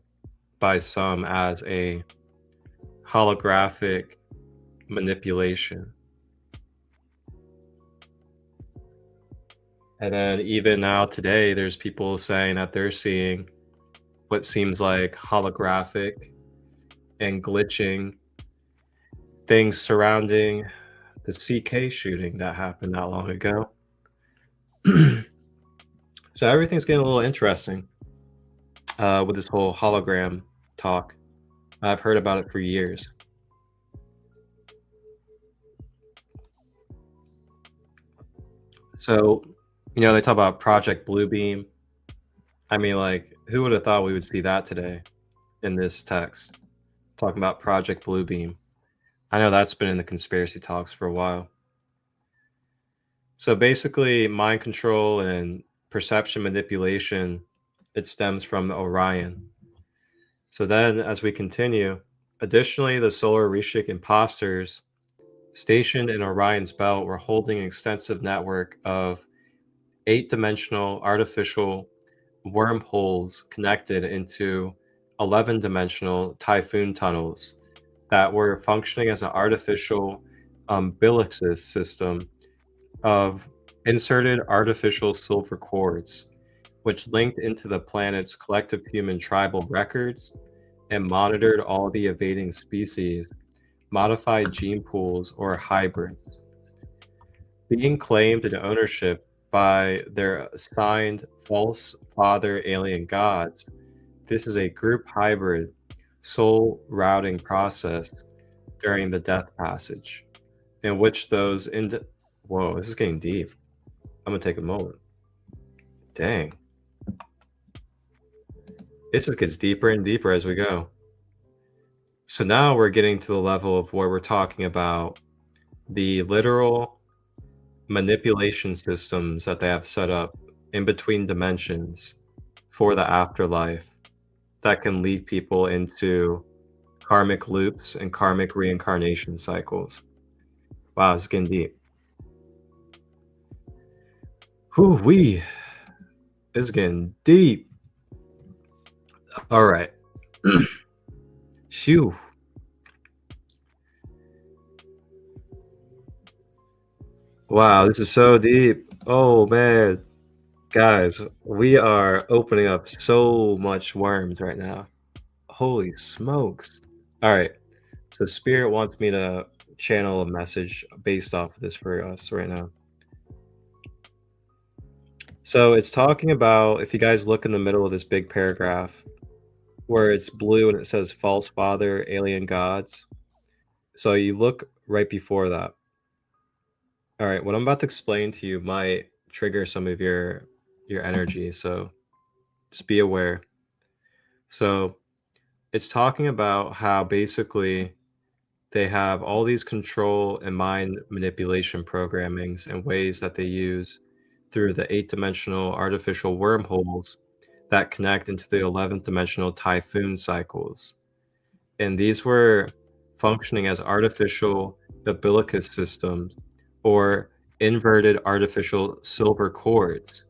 by some as a holographic manipulation. And then even now today, there's people saying that they're seeing what seems like holographic and glitching things surrounding the CK shooting that happened not long ago. So everything's getting a little interesting with this whole hologram talk. I've heard about it for years. So, they talk about Project Bluebeam. I mean, like, who would have thought we would see that today in this text? Talking about Project Bluebeam. I know that's been in the conspiracy talks for a while. So basically, mind control and perception manipulation, it stems from Orion. So then, as we continue, additionally, the solar Rishik imposters stationed in Orion's belt were holding an extensive network of 8-dimensional artificial wormholes connected into 11-dimensional typhoon tunnels that were functioning as an artificial umbilicus system of inserted artificial silver cords, which linked into the planet's collective human tribal records and monitored all the evading species, modified gene pools, or hybrids. Being claimed in ownership by their assigned false father alien gods, this is a group hybrid soul routing process during the death passage, in which those whoa, this is getting deep. I'm gonna take a moment. Dang. It just gets deeper and deeper as we go. So now we're getting to the level of where we're talking about the literal manipulation systems that they have set up in between dimensions for the afterlife that can lead people into karmic loops and karmic reincarnation cycles. Wow, it's getting deep. Whoo-wee. It's getting deep. All right. Phew. Wow, this is so deep. Oh man. Guys, we are opening up so much worms right now. Holy smokes. All right. So Spirit wants me to channel a message based off of this for us right now. So it's talking about, if you guys look in the middle of this big paragraph where it's blue and it says false father, alien gods. So you look right before that. All right, what I'm about to explain to you might trigger some of your energy, so just be aware. So it's talking about how basically they have all these control and mind manipulation programmings and ways that they use through the 8-dimensional artificial wormholes that connect into the 11th dimensional typhoon cycles. And these were functioning as artificial umbilicus systems or inverted artificial silver cords,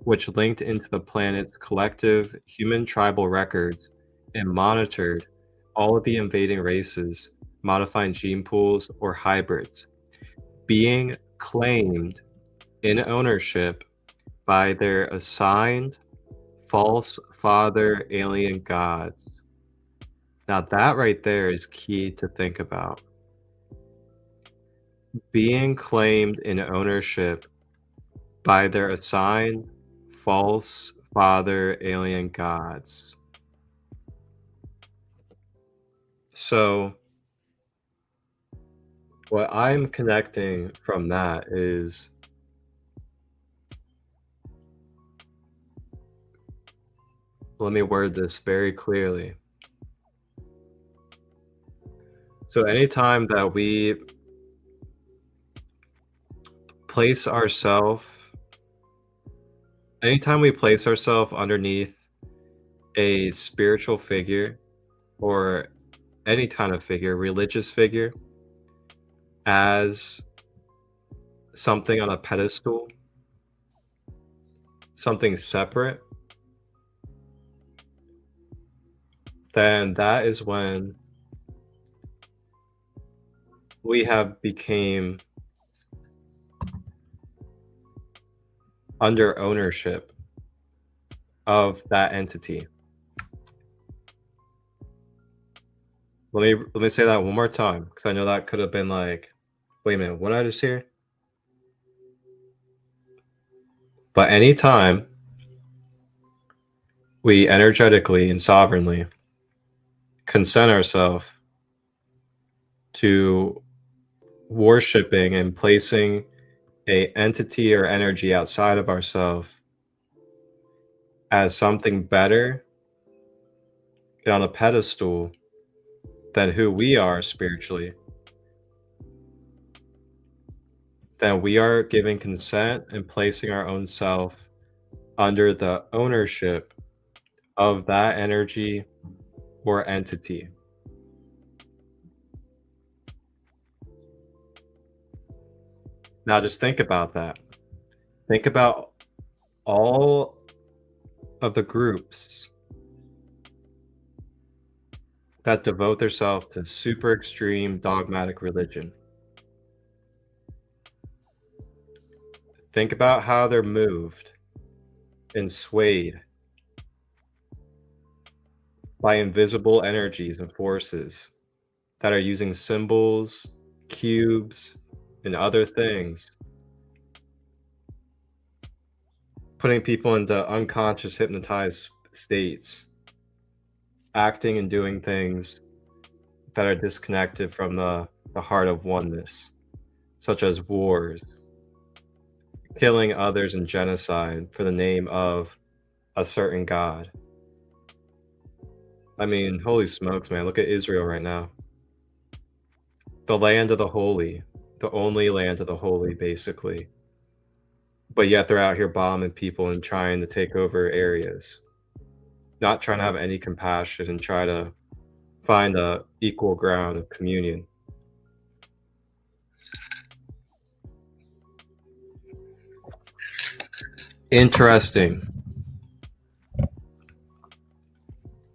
which linked into the planet's collective human tribal records and monitored all of the invading races, modifying gene pools or hybrids. Being claimed in ownership by their assigned false father alien gods. Now that right there is key to think about. Being claimed in ownership by their assigned false father alien gods. So what I'm connecting from that is let me word this very clearly. So anytime that we place ourselves underneath a spiritual figure or any kind of figure, religious figure, as something on a pedestal, something separate, then that is when we have became under ownership of that entity. Let me say that one more time, because I know that could have been like, wait a minute, what did I just hear? But anytime we energetically and sovereignly consent ourselves to worshiping and placing a entity or energy outside of ourselves as something better and on a pedestal than who we are spiritually, then we are giving consent and placing our own self under the ownership of that energy or entity. Now just think about that. Think about all of the groups that devote themselves to super extreme dogmatic religion. Think about how they're moved and swayed by invisible energies and forces that are using symbols, cubes, and other things, putting people into unconscious hypnotized states, acting and doing things that are disconnected from the heart of oneness, such as wars, killing others and genocide for the name of a certain god. I mean, holy smokes, man, look at Israel right now. The land of the holy, the only land of the holy, basically. But yet they're out here bombing people and trying to take over areas, not trying to have any compassion and try to find a equal ground of communion. Interesting.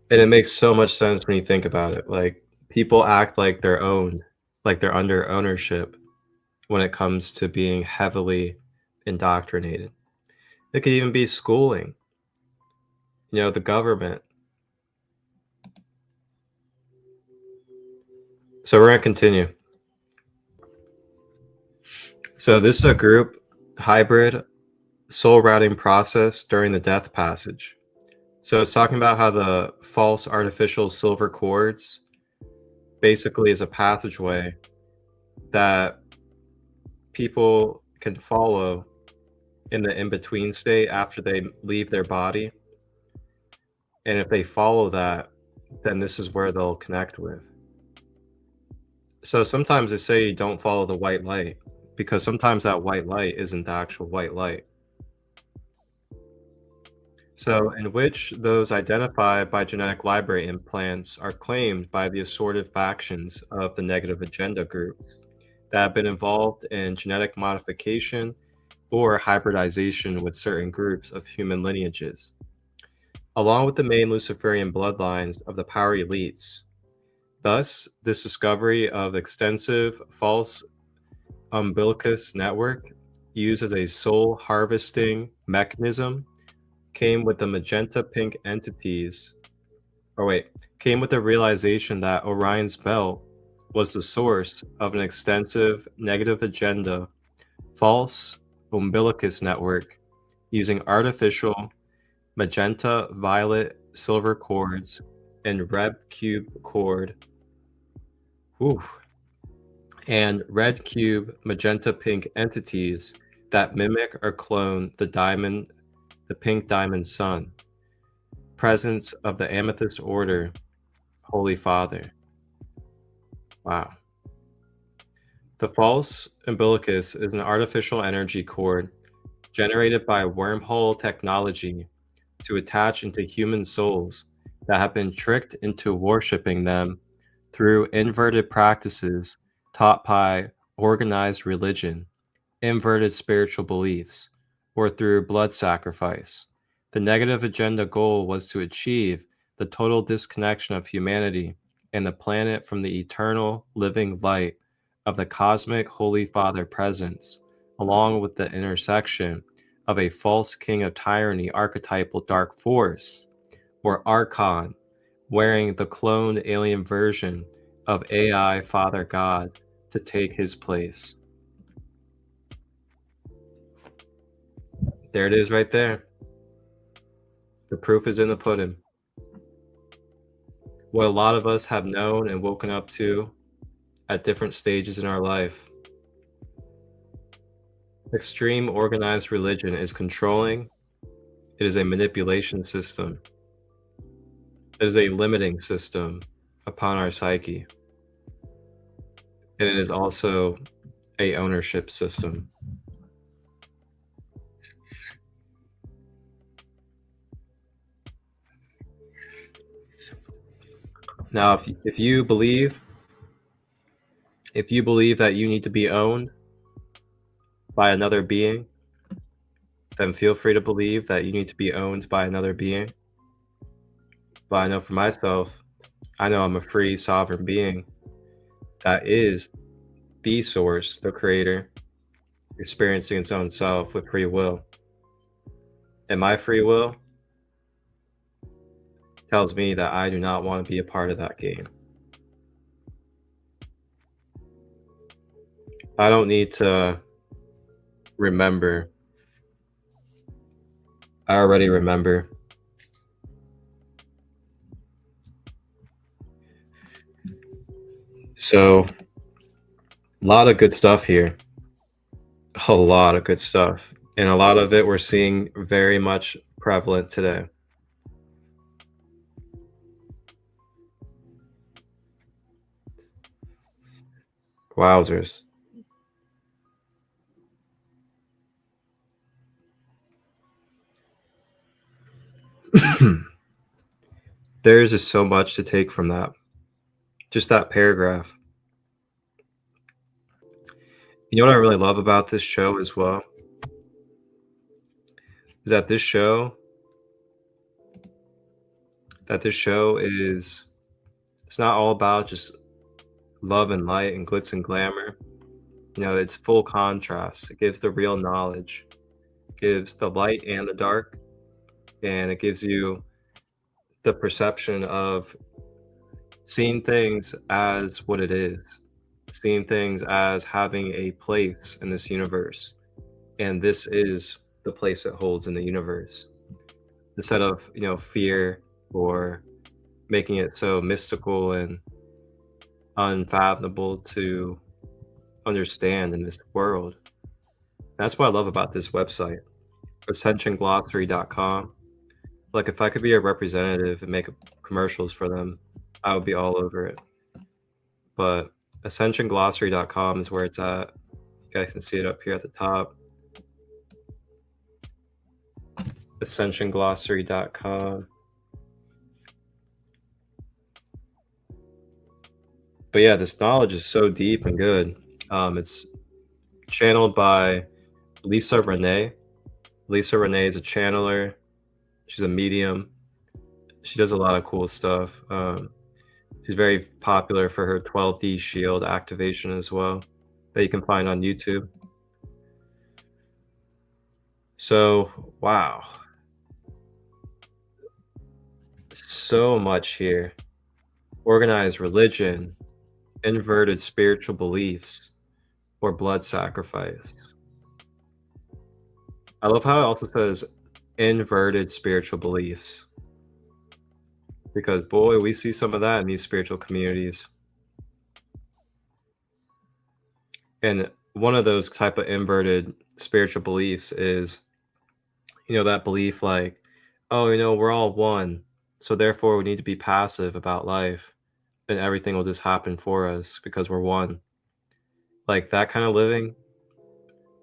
And it makes so much sense when you think about it. Like, people act like they're owned, like they're under ownership when it comes to being heavily indoctrinated. It could even be schooling, the government. So we're going to continue. So this is a group hybrid soul routing process during the death passage. So it's talking about how the false artificial silver cords basically is a passageway that people can follow in the in-between state after they leave their body. And if they follow that, then this is where they'll connect with. So sometimes they say don't follow the white light, because sometimes that white light isn't the actual white light. So in which those identified by genetic library implants are claimed by the assorted factions of the negative agenda groups that have been involved in genetic modification or hybridization with certain groups of human lineages, along with the main Luciferian bloodlines of the power elites. Thus, this discovery of extensive false umbilicus network, used as a soul harvesting mechanism, came with the magenta pink entities. Came with the realization that Orion's belt was the source of an extensive negative agenda, false umbilicus network, using artificial magenta, violet, silver cords, and red cube cord. And red cube magenta pink entities that mimic or clone the pink diamond sun, presence of the amethyst order, Holy Father. Wow. The false umbilicus is an artificial energy cord generated by wormhole technology to attach into human souls that have been tricked into worshiping them through inverted practices taught by organized religion, inverted spiritual beliefs, or through blood sacrifice. The negative agenda goal was to achieve the total disconnection of humanity and the planet from the eternal living light of the cosmic Holy Father presence, along with the intersection of a false king of tyranny archetypal dark force, or Archon, wearing the cloned alien version of AI Father God to take his place. There it is right there. The proof is in the pudding. What a lot of us have known and woken up to at different stages in our life. Extreme organized religion is controlling. It is a manipulation system. It is a limiting system upon our psyche. And it is also a ownership system. Now, if you believe that you need to be owned by another being, then feel free to believe that you need to be owned by another being. But I know for myself, I know I'm a free, sovereign being that is the source, the creator, experiencing its own self with free will. And my free will tells me that I do not want to be a part of that game. I don't need to remember. I already remember. So, a lot of good stuff here. A lot of good stuff. And a lot of it we're seeing very much prevalent today. Wowzers. There's just so much to take from that. Just that paragraph. You know what I really love about this show as well? Is that this show is, it's not all about just love and light and glitz and glamour. You know, it's full contrast. It gives the real knowledge, it gives the light and the dark, and it gives you the perception of seeing things as what it is, seeing things as having a place in this universe. And this is the place it holds in the universe. Instead of, you know, fear or making it so mystical and unfathomable to understand in this world. That's what I love about this website, ascensionglossary.com. Like, if I could be a representative and make commercials for them, I would be all over it. But ascensionglossary.com is where it's at. You guys can see it up here at the top. ascensionglossary.com. But yeah, this knowledge is so deep and good. It's channeled by Lisa Renee. Lisa Renee is a channeler. She's a medium. She does a lot of cool stuff. She's very popular for her 12D shield activation as well. that you can find on YouTube. So, wow. So much here. Organized religion, inverted spiritual beliefs, or blood sacrifice. I love how it also says inverted spiritual beliefs. Because boy, we see some of that in these spiritual communities. And one of those type of inverted spiritual beliefs is, that belief like, oh, we're all one. So therefore we need to be passive about life and everything will just happen for us because we're one. Like that kind of living,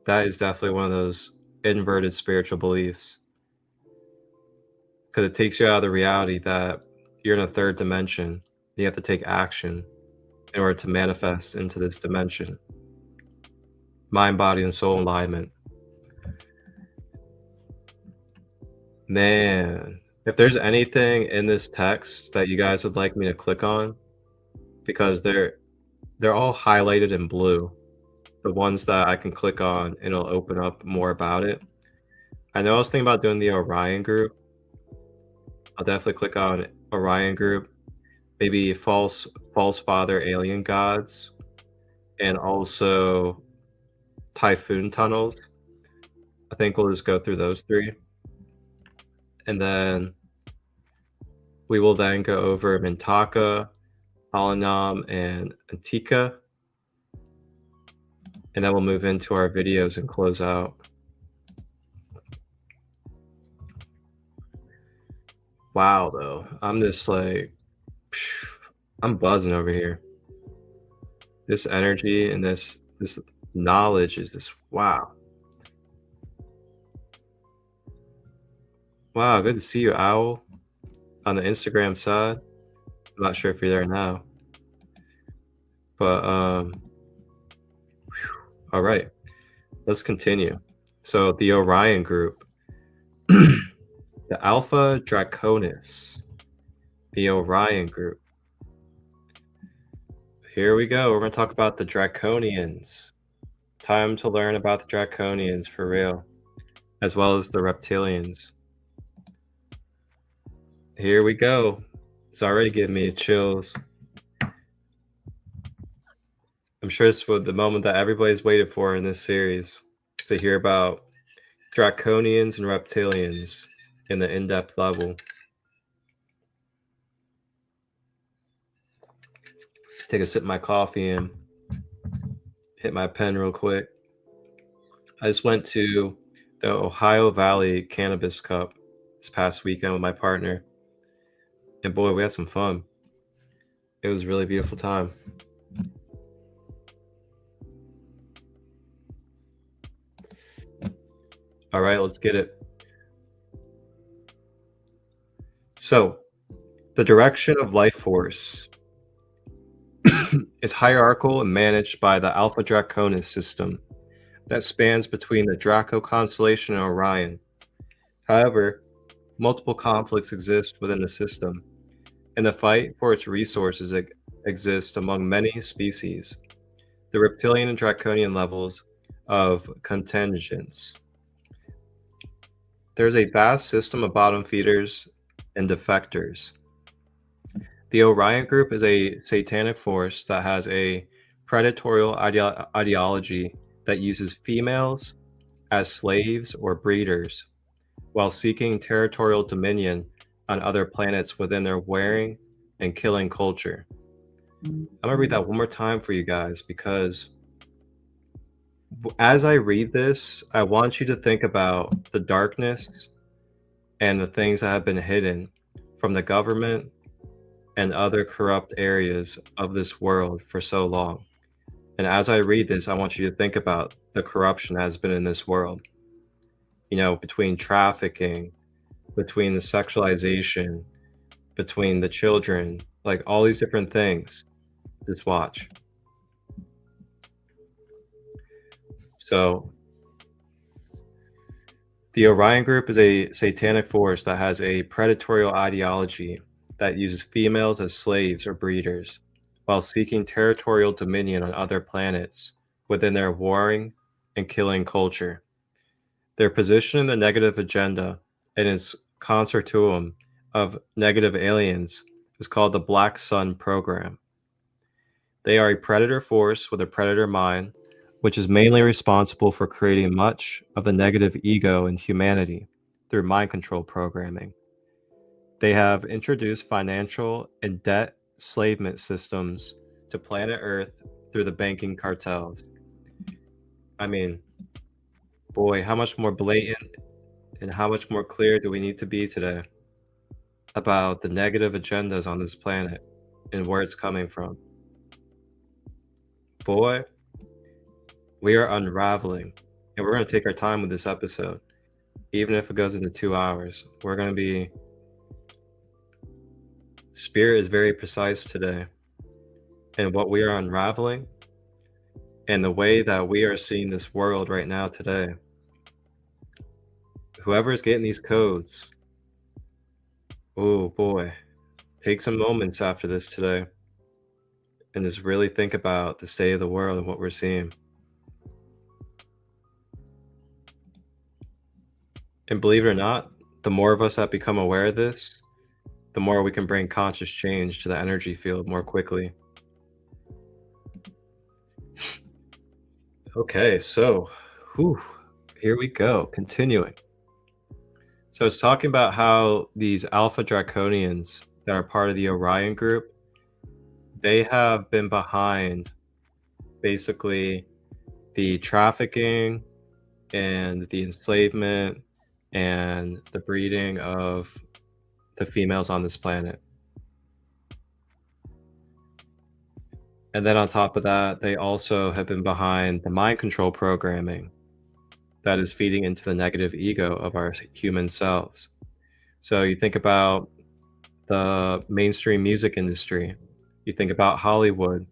that is definitely one of those inverted spiritual beliefs. Because it takes you out of the reality that you're in a third dimension. You have to take action in order to manifest into this dimension. Mind, body, and soul alignment. Man, if there's anything in this text that you guys would like me to click on, because they're all highlighted in blue, the ones that I can click on, it'll open up more about it. I know I was thinking about doing the Orion group. I'll definitely click on Orion group, maybe false father alien gods, and also typhoon tunnels. I think we'll just go through those three. And then we will then go over Mintaka, Alanam, and Antika. And then we'll move into our videos and close out. Wow, though. I'm just like, I'm buzzing over here. This energy and this knowledge is just, wow. Wow, good to see you, Owl, on the Instagram side. I'm not sure if you're there now. But, all right, let's continue. So the Orion group, the Alpha Draconis, the Orion group. Here we go. We're going to talk about the Draconians. Time to learn about the Draconians for real, as well as the Reptilians. Here we go. It's already giving me chills. I'm sure it's the moment that everybody's waited for in this series, to hear about Draconians and Reptilians in the in-depth level. Take a sip of my coffee and hit my pen real quick. I just went to the Ohio Valley Cannabis Cup this past weekend with my partner. And boy, we had some fun. It was a really beautiful time. All right, let's get it. So, the direction of life force is hierarchical and managed by the Alpha Draconis system that spans between the Draco constellation and Orion. However, multiple conflicts exist within the system, and the fight for its resources exists among many species. The reptilian and draconian levels of contingence. There's a vast system of bottom feeders and defectors. The Orion group is a satanic force that has a predatory ideology that uses females as slaves or breeders while seeking territorial dominion on other planets within their wearing and killing culture. I'm gonna read that one more time for you guys, because as I read this, I want you to think about the darkness and the things that have been hidden from the government and other corrupt areas of this world for so long. And as I read this, I want you to think about the corruption that has been in this world. You know, between trafficking, between the sexualization, between the children, like all these different things. Just watch. So, the Orion group is a satanic force that has a predatory ideology that uses females as slaves or breeders while seeking territorial dominion on other planets within their warring and killing culture. Their position in the negative agenda and its consortium of negative aliens is called the Black Sun Program. They are a predator force with a predator mind, which is mainly responsible for creating much of the negative ego in humanity through mind control programming. They have introduced financial and debt enslavement systems to planet Earth through the banking cartels. I mean, boy, how much more blatant and how much more clear do we need to be today about the negative agendas on this planet and where it's coming from? Boy, we are unraveling, and we're going to take our time with this episode. Even if it goes into 2 hours, we're going to be... Spirit is very precise today, and what we are unraveling and the way that we are seeing this world right now today. Whoever is getting these codes, oh boy, take some moments after this today and just really think about the state of the world and what we're seeing. And believe it or not, the more of us that become aware of this, the more we can bring conscious change to the energy field more quickly. Okay, so here we go, continuing. So it's talking about how these Alpha Draconians that are part of the Orion group, they have been behind basically the trafficking and the enslavement and the breeding of the females on this planet. And then on top of that, they also have been behind the mind control programming that is feeding into the negative ego of our human selves. So you think about the mainstream music industry, you think about Hollywood,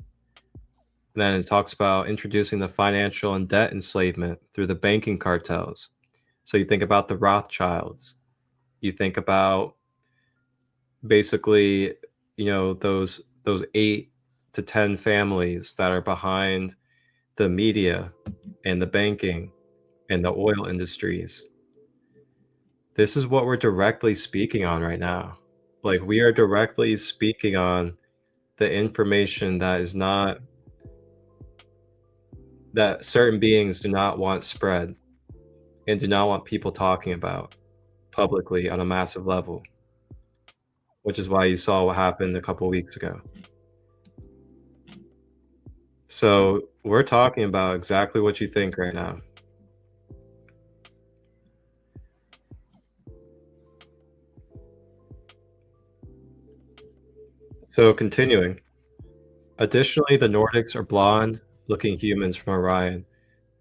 and then it talks about introducing the financial and debt enslavement through the banking cartels. So you think about the Rothschilds, you think about basically, those 8 to 10 families that are behind the media and the banking and the oil industries. This is what we're directly speaking on right now. Like, we are directly speaking on the information that is not, that certain beings do not want spread and do not want people talking about publicly on a massive level, which is why you saw what happened a couple weeks ago. So we're talking about exactly what you think right now. So continuing. Additionally, the Nordics are blonde-looking humans from Orion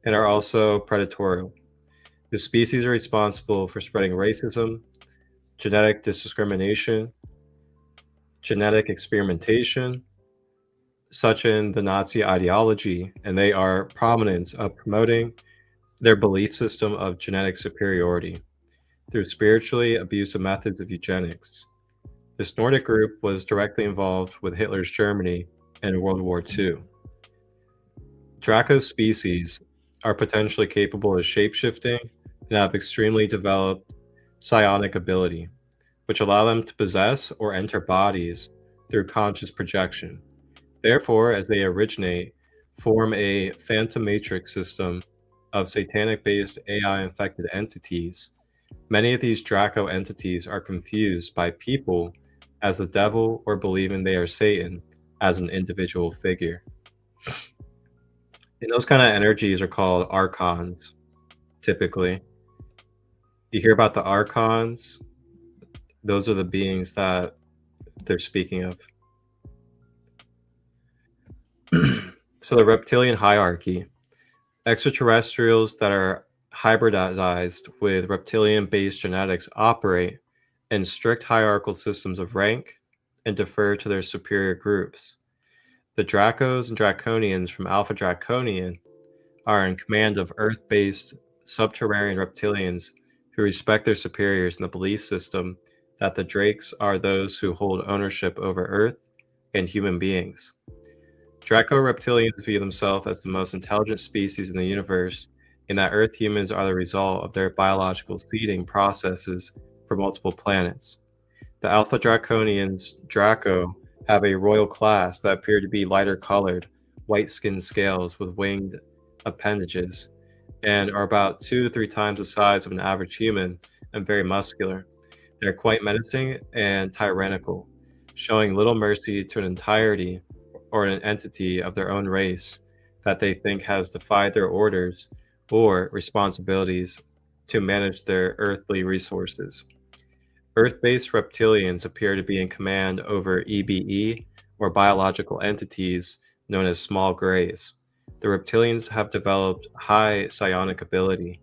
and are also predatory. The species are responsible for spreading racism, genetic discrimination, genetic experimentation, such in the Nazi ideology, and they are prominent of promoting their belief system of genetic superiority through spiritually abusive methods of eugenics. This Nordic group was directly involved with Hitler's Germany in World War II. Draco species are potentially capable of shapeshifting and have extremely developed psionic ability, which allow them to possess or enter bodies through conscious projection. Therefore, as they originate, form a phantom matrix system of satanic-based AI-infected entities. Many of these Draco entities are confused by people as the devil or believing they are Satan as an individual figure. And those kind of energies are called archons, typically. You hear about the archons, those are the beings that they're speaking of. So the reptilian hierarchy, extraterrestrials that are hybridized with reptilian-based genetics operate in strict hierarchical systems of rank and defer to their superior groups. The Dracos and Draconians from Alpha Draconian are in command of Earth-based subterranean reptilians who respect their superiors in the belief system that the Drakes are those who hold ownership over Earth and human beings. Draco reptilians view themselves as the most intelligent species in the universe, and that Earth humans are the result of their biological seeding processes for multiple planets. The Alpha Draconians, Draco, have a royal class that appear to be lighter colored, white-skinned scales with winged appendages, and are about 2 to 3 times the size of an average human and very muscular. They're quite menacing and tyrannical, showing little mercy to an entirety or an entity of their own race that they think has defied their orders or responsibilities to manage their earthly resources. Earth-based reptilians appear to be in command over EBE, or biological entities known as small grays. The reptilians have developed high psionic ability,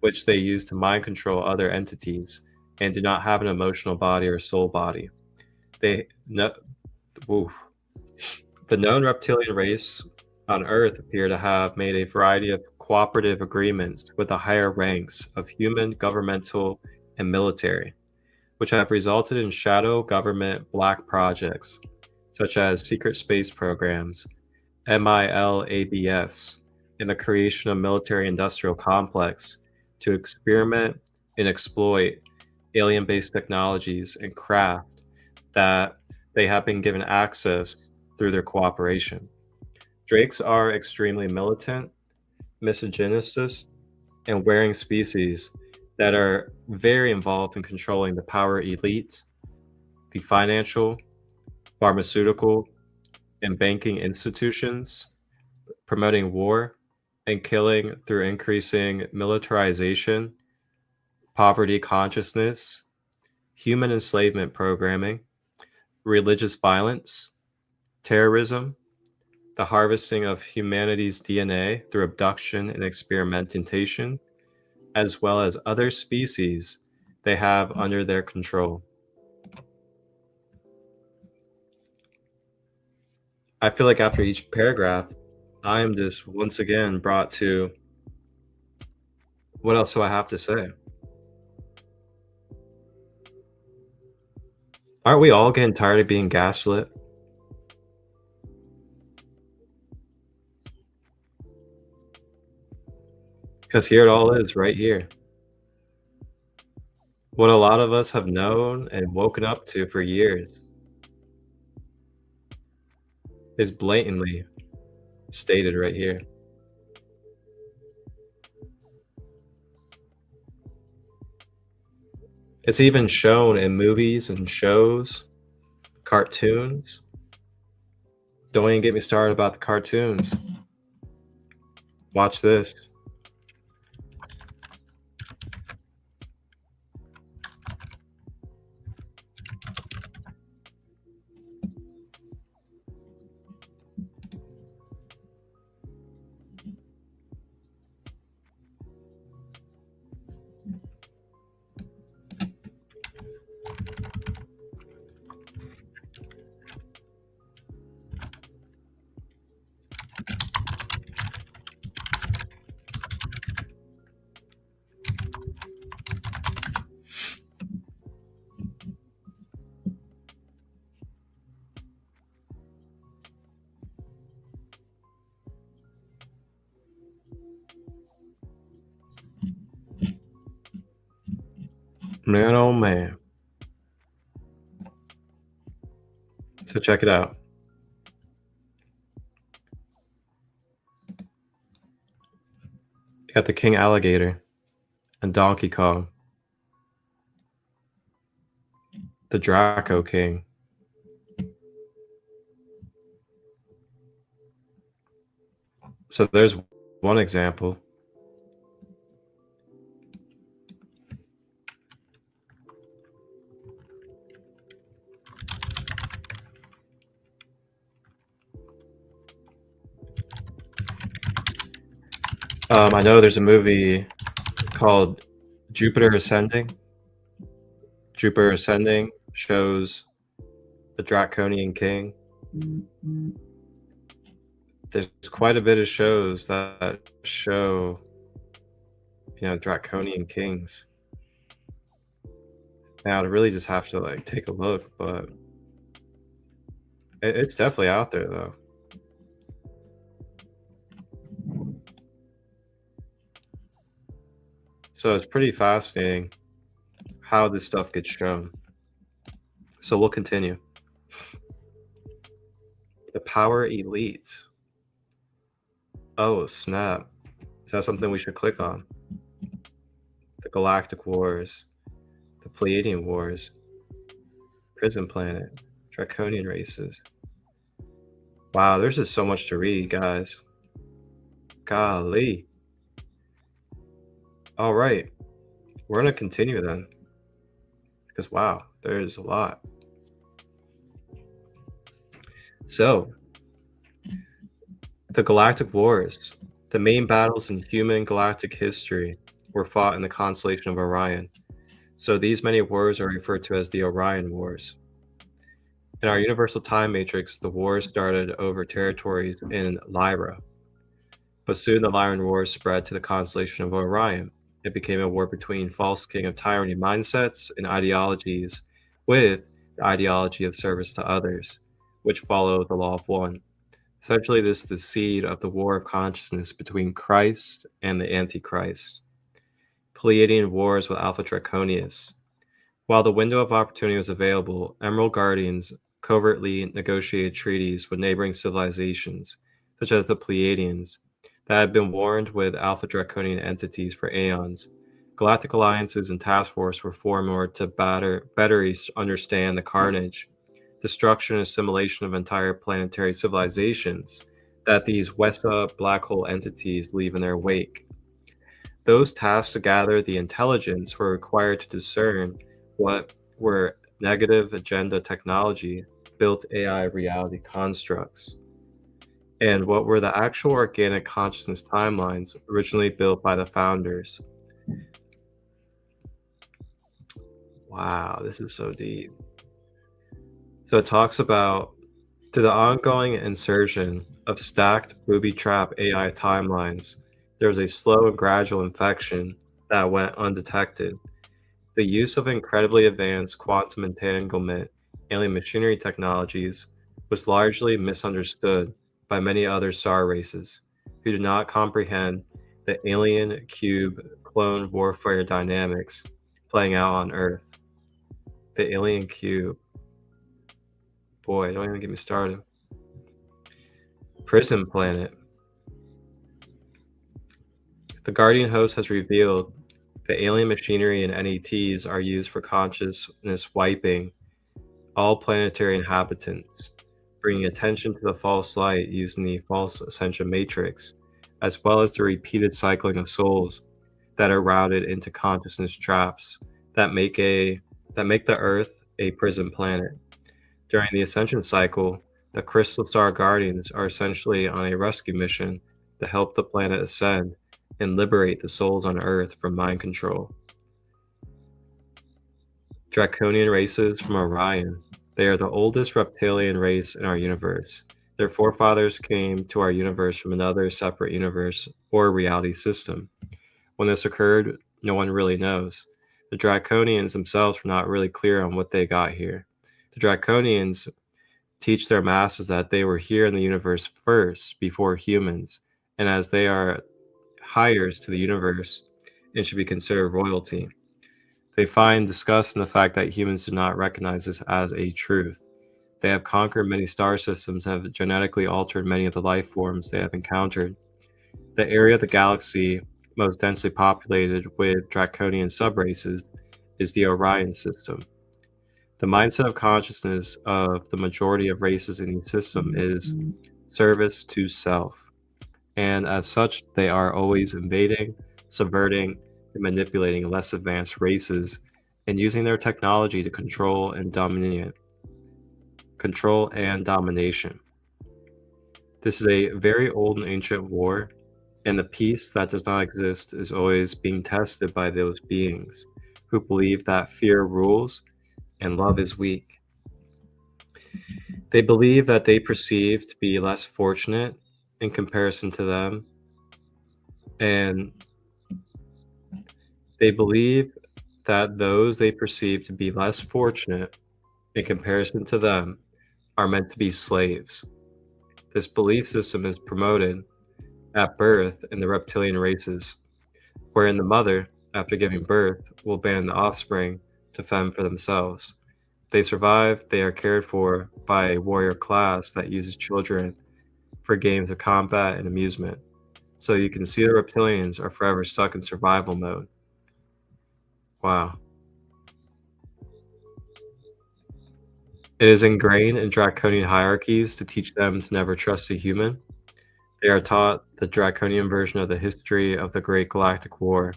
which they use to mind control other entities, and do not have an emotional body or soul body. They no, oof. The known reptilian race on Earth appear to have made a variety of cooperative agreements with the higher ranks of human, governmental, and military, which have resulted in shadow government black projects, such as secret space programs, MILABS, and the creation of military-industrial complex to experiment and exploit alien-based technologies and craft that they have been given access through their cooperation. Drakes are extremely militant, misogynist, and wearing species that are very involved in controlling the power elite, the financial, pharmaceutical, and banking institutions, promoting war and killing through increasing militarization, poverty consciousness, human enslavement programming, religious violence, terrorism, the harvesting of humanity's DNA through abduction and experimentation, as well as other species they have under their control. I feel like after each paragraph, I am just once again brought to what else do I have to say? Aren't we all getting tired of being gaslit? Because here it all is, right here. What a lot of us have known and woken up to for years is blatantly stated right here. It's even shown in movies and shows, cartoons. Don't even get me started about the cartoons. Watch this. Man, oh man. So check it out. You got the King Alligator and Donkey Kong. The Draco King. So there's one example. I know there's a movie called Jupiter Ascending. Jupiter Ascending shows the Draconian King. There's quite a bit of shows that show, Draconian Kings. Now, I'd really just have to take a look, but it's definitely out there though. So it's pretty fascinating how this stuff gets shown. So we'll continue. The power elite. Oh, snap. Is that something we should click on? The Galactic Wars, the Pleiadian Wars, Prison Planet, Draconian races. Wow, there's just so much to read, guys. Golly. All right, we're going to continue then. Because, wow, there's a lot. So, the Galactic Wars. The main battles in human galactic history were fought in the constellation of Orion. So these many wars are referred to as the Orion Wars. In our universal time matrix, the wars started over territories in Lyra. But soon the Lyran Wars spread to the constellation of Orion. It became a war between false king of tyranny mindsets and ideologies with the ideology of service to others, which follow the law of one. Essentially, this is the seed of the war of consciousness between Christ and the Antichrist. Pleiadian wars with Alpha Draconius. While the window of opportunity was available, Emerald Guardians covertly negotiated treaties with neighboring civilizations, such as the Pleiadians, that had been warned with Alpha Draconian entities for aeons. Galactic alliances and task force were formed in order to better understand the carnage, destruction, and assimilation of entire planetary civilizations that these Westa black hole entities leave in their wake. Those tasked to gather the intelligence were required to discern what were negative agenda technology, built AI reality constructs, and what were the actual organic consciousness timelines originally built by the founders. Wow, this is so deep. So it talks about, through the ongoing insertion of stacked booby trap AI timelines, there was a slow and gradual infection that went undetected. The use of incredibly advanced quantum entanglement alien machinery technologies was largely misunderstood by many other star races who did not comprehend the alien cube clone warfare dynamics playing out on Earth. The alien cube. Boy, don't even get me started. Prison Planet. The Guardian host has revealed the alien machinery and NETs are used for consciousness wiping all planetary inhabitants, bringing attention to the false light using the false ascension matrix, as well as the repeated cycling of souls that are routed into consciousness traps that make the Earth a prison planet. During the ascension cycle, the Crystal Star Guardians are essentially on a rescue mission to help the planet ascend and liberate the souls on Earth from mind control. Draconian races from Orion. They are the oldest reptilian race in our universe. Their forefathers came to our universe from another separate universe or reality system. When this occurred, no one really knows. The Draconians themselves were not really clear on what they got here. The Draconians teach their masses that they were here in the universe first, before humans, and as they are hires to the universe and should be considered royalty. They find disgust in the fact that humans do not recognize this as a truth. They have conquered many star systems and have genetically altered many of the life forms they have encountered. The area of the galaxy most densely populated with Draconian subraces is the Orion system. The mindset of consciousness of the majority of races in the system is service to self, and as such, they are always invading, subverting, and manipulating less advanced races and using their technology to control and domination. This is a very old and ancient war, and the peace that does not exist is always being tested by those beings who believe that fear rules and love is weak. They believe that they perceive to be less fortunate in comparison to them, and they believe that those they perceive to be less fortunate in comparison to them are meant to be slaves. This belief system is promoted at birth in the reptilian races, wherein the mother, after giving birth, will abandon the offspring to fend for themselves. They survive, they are cared for by a warrior class that uses children for games of combat and amusement. So you can see the reptilians are forever stuck in survival mode. Wow. It is ingrained in draconian hierarchies to teach them to never trust a human. They are taught the draconian version of the history of the Great Galactic War,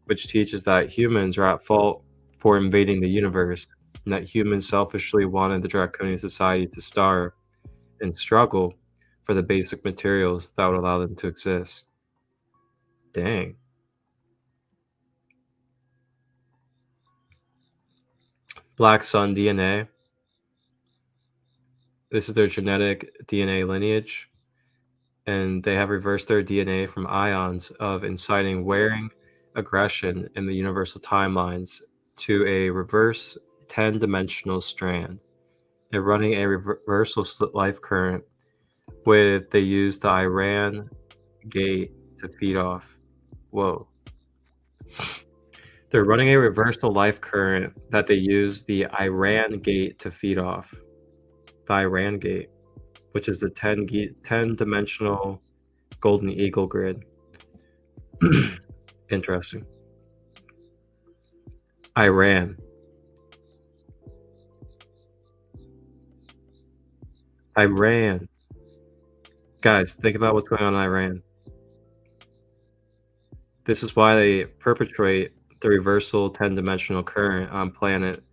which teaches that humans are at fault for invading the universe, and that humans selfishly wanted the draconian society to starve and struggle for the basic materials that would allow them to exist. Dang. Black Sun DNA. This is their genetic DNA lineage, and they have reversed their DNA from ions of inciting wearing aggression in the universal timelines to a reverse 10-dimensional strand. They're running a reversal life current with they use the Orion gate to feed off. Whoa. They're running a reversal life current that they use the Orion gate to feed off. The Orion gate, which is the 10-dimensional golden eagle grid. Interesting. Iran. Guys, think about what's going on in Iran. This is why they perpetuate the reversal 10-dimensional current on planet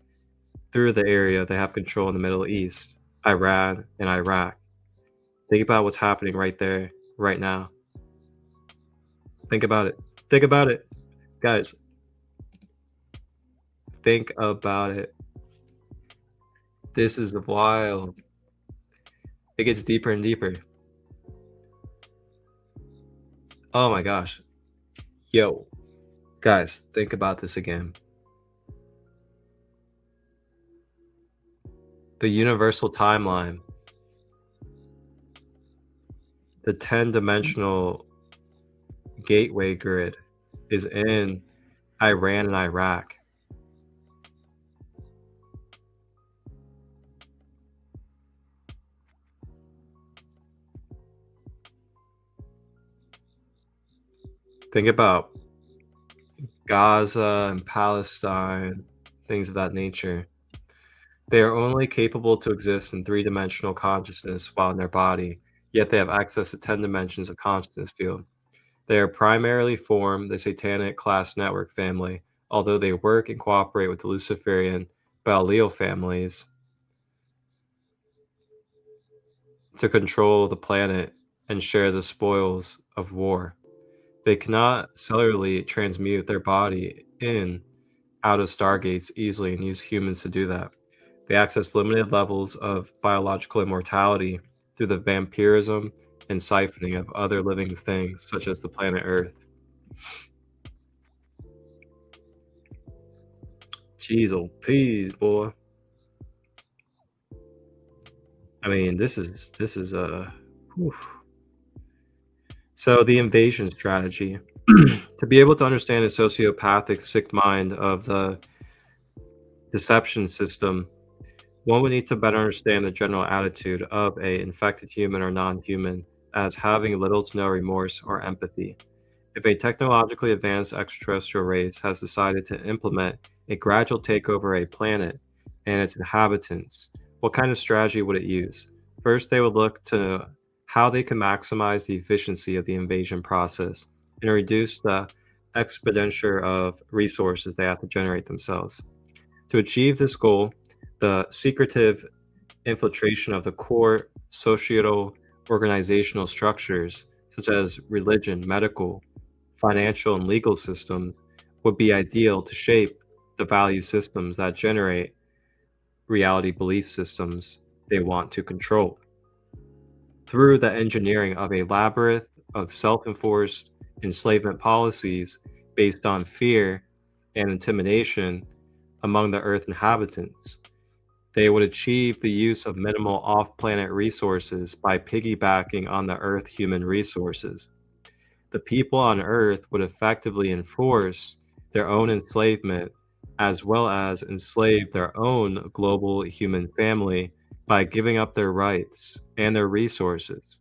through the area they have control in the Middle East, Iran, and Iraq. Think about what's happening right there, right now. Think about it. Think about it. Guys, think about it. This is wild. It gets deeper and deeper. Oh my gosh. Yo, guys, think about this again. The universal timeline, the 10-dimensional gateway grid is in Iran and Iraq. Think about Gaza and Palestine, things of that nature. They are only capable to exist in 3-dimensional consciousness while in their body, yet they have access to 10 dimensions of consciousness field. They are primarily formed the satanic class network family, although they work and cooperate with the Luciferian Belial families to control the planet and share the spoils of war. They cannot cellularly transmute their body in out of stargates easily and use humans to do that. They access limited levels of biological immortality through the vampirism and siphoning of other living things, such as the planet Earth. Jeez, oh peas, boy. I mean, this is whew. So the invasion strategy. To be able to understand the sociopathic sick mind of the deception system, one would need to better understand the general attitude of a infected human or non-human as having little to no remorse or empathy. If a technologically advanced extraterrestrial race has decided to implement a gradual takeover of a planet and its inhabitants, what kind of strategy would it use? First, they would look to how they can maximize the efficiency of the invasion process and reduce the expenditure of resources they have to generate themselves. To achieve this goal, the secretive infiltration of the core societal organizational structures, such as religion, medical, financial, and legal systems, would be ideal to shape the value systems that generate reality belief systems they want to control. Through the engineering of a labyrinth of self-enforced enslavement policies based on fear and intimidation among the Earth inhabitants, they would achieve the use of minimal off-planet resources by piggybacking on the Earth human resources. The people on Earth would effectively enforce their own enslavement, as well as enslave their own global human family by giving up their rights and their resources.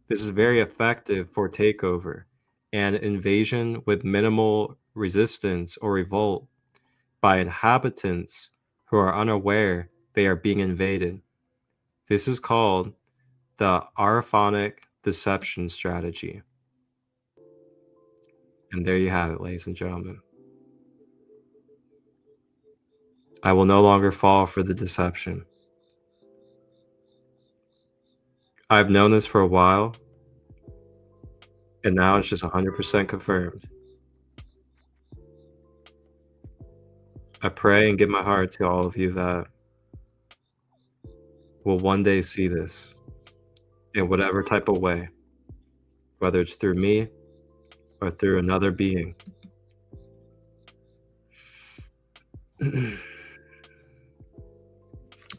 This is very effective for takeover and invasion with minimal resistance or revolt by inhabitants who are unaware they are being invaded. This is called the Araphonic deception strategy. And there you have it, ladies and gentlemen. I will no longer fall for the deception. I've known this for a while, and now it's just 100% confirmed. I pray and give my heart to all of you that will one day see this in whatever type of way, whether it's through me or through another being.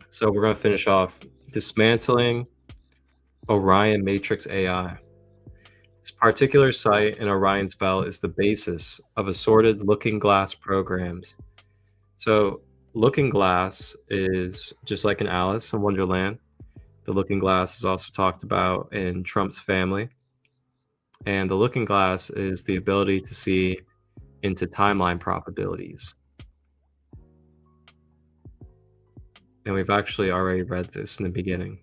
So we're going to finish off dismantling Orion Matrix AI. This particular site in Orion's belt is the basis of assorted looking glass programs. So looking glass is just like in Alice in Wonderland. The looking glass is also talked about in Trump's family. And the looking glass is the ability to see into timeline probabilities. And we've actually already read this in the beginning.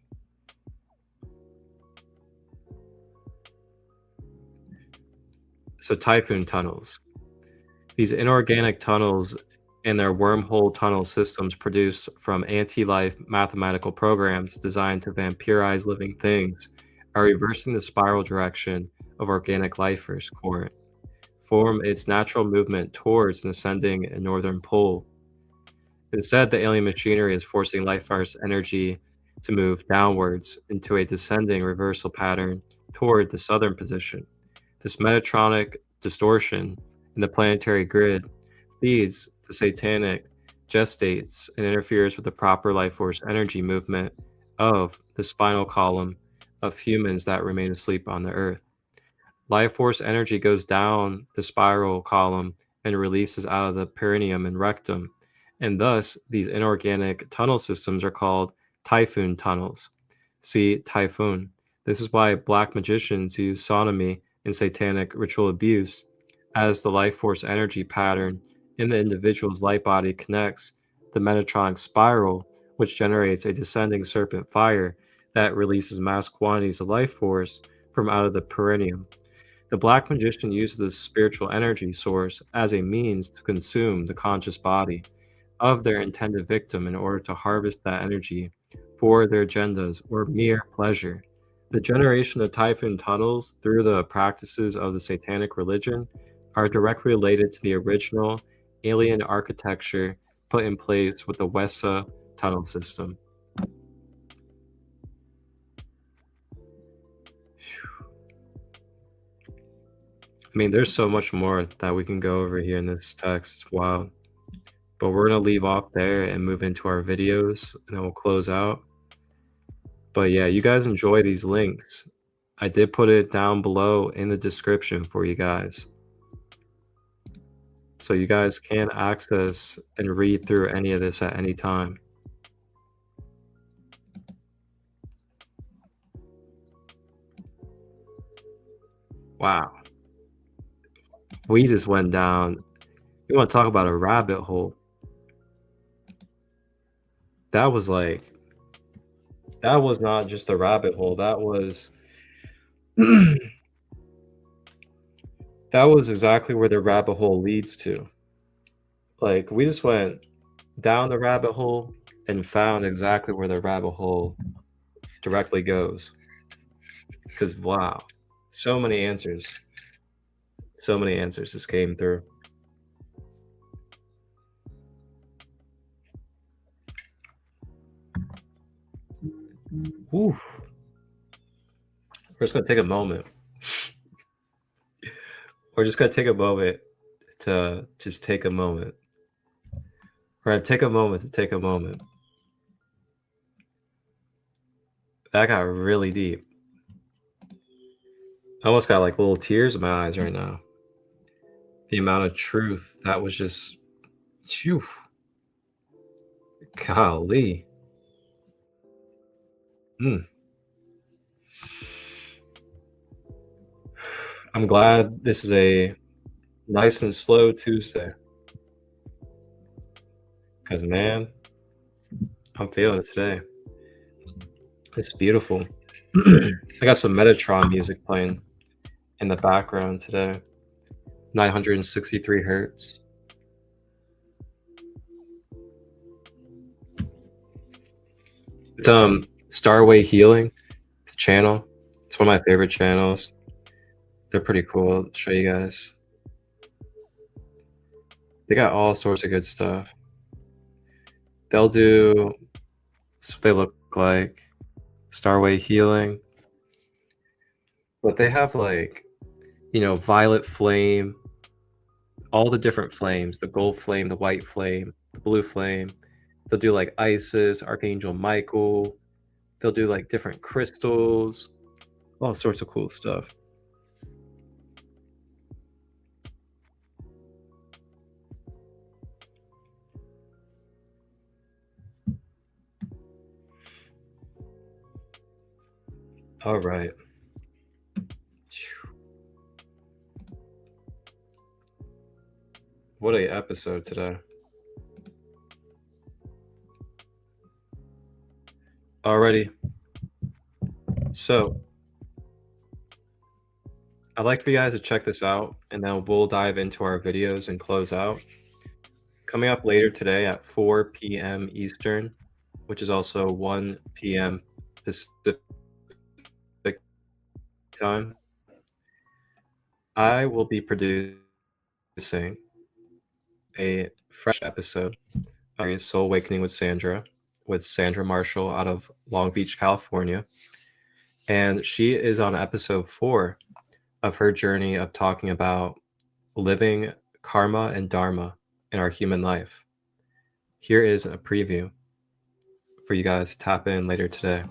So typhoon tunnels. These inorganic tunnels and their wormhole tunnel systems produced from anti-life mathematical programs designed to vampirize living things are reversing the spiral direction of organic life's core, form its natural movement towards an ascending northern pole. Instead, the alien machinery is forcing life force energy to move downwards into a descending reversal pattern toward the southern position. This metatronic distortion in the planetary grid feeds the satanic gestates and interferes with the proper life force energy movement of the spinal column of humans that remain asleep on the earth. Life force energy goes down the spiral column and releases out of the perineum and rectum, and thus these inorganic tunnel systems are called typhoon tunnels. See typhoon. This is why black magicians use sodomy and satanic ritual abuse, as the life force energy pattern in the individual's light body connects the metatronic spiral, which generates a descending serpent fire that releases mass quantities of life force from out of the perineum. The black magician uses the spiritual energy source as a means to consume the conscious body of their intended victim in order to harvest that energy for their agendas or mere pleasure. The generation of typhoon tunnels through the practices of the satanic religion are directly related to the original alien architecture put in place with the Wessa tunnel system. I mean, there's so much more that we can go over here in this text. It's wild. But we're going to leave off there and move into our videos, and then we'll close out. But yeah, you guys enjoy these links. I did put it down below in the description for you guys, so you guys can access and read through any of this at any time. Wow. We just went down. You want to talk about a rabbit hole? That was not just a rabbit hole. That was that was exactly where the rabbit hole leads to. Like, we just went down the rabbit hole and found exactly where the rabbit hole directly goes. Because wow, so many answers just came through. Whew. We're just gonna take a moment. We're just gonna take a moment to just take a moment. We're gonna take a moment to take a moment. That got really deep. I almost got like little tears in my eyes right now. the amount of truth that was just, phew, golly. I'm glad this is a nice and slow Tuesday. Because, man, I'm feeling it today. It's beautiful. I got some Metatron music playing in the background today. 963 hertz. It's Starway Healing, the channel. It's one of my favorite channels. They're pretty cool. I'll show you guys. They got all sorts of good stuff. They'll do, that's what they look like. Starway Healing. But they have like, you know, violet flame, all the different flames, the gold flame, the white flame, the blue flame. They'll do like Isis, Archangel Michael. They'll do like different crystals, all sorts of cool stuff. All right. What a episode today. Alrighty. So I'd like for you guys to check this out, and then we'll dive into our videos and close out. Coming up later today at 4 p.m. Eastern, which is also 1 p.m. Pacific time, I will be producing a fresh episode of Soul Awakening with Sandra Marshall out of Long Beach, California. And she is on episode 4 of her journey of talking about living karma and dharma in our human life. Here is a preview for you guys to tap in later today.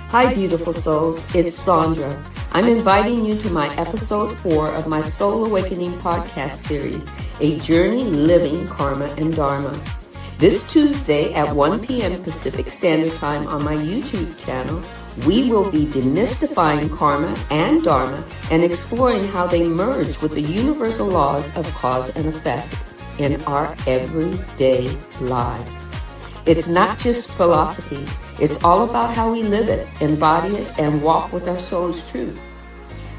Hi, beautiful souls. It's Sandra. I'm inviting you to my episode 4 of my Soul Awakening podcast series, A Journey Living Karma and Dharma. This Tuesday at 1 p.m. Pacific Standard Time on my YouTube channel, we will be demystifying karma and dharma and exploring how they merge with the universal laws of cause and effect in our everyday lives. It's not just philosophy. It's all about how we live it, embody it, and walk with our soul's truth.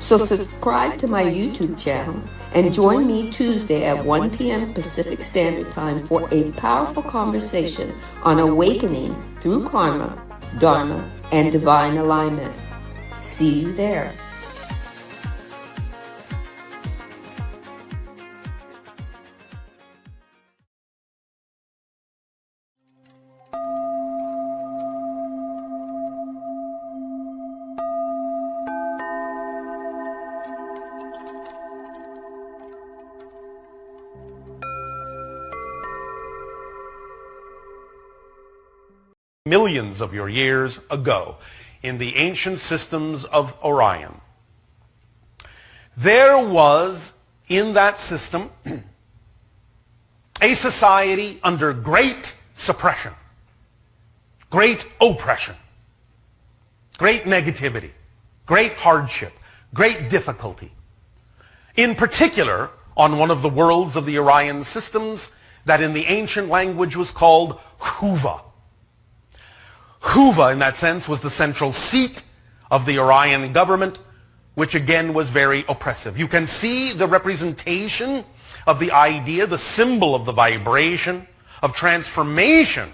So subscribe to my YouTube channel and join me Tuesday at 1 p.m. Pacific Standard Time for a powerful conversation on awakening through karma, dharma, and divine alignment. See you there. Millions of your years ago in the ancient systems of Orion, there was in that system a society under great suppression, great oppression, great negativity, great hardship, great difficulty. In particular, on one of the worlds of the Orion systems that in the ancient language was called Huva. Huva, in that sense, was the central seat of the Orion government, which again was very oppressive. You can see the representation of the idea, the symbol of the vibration, of transformation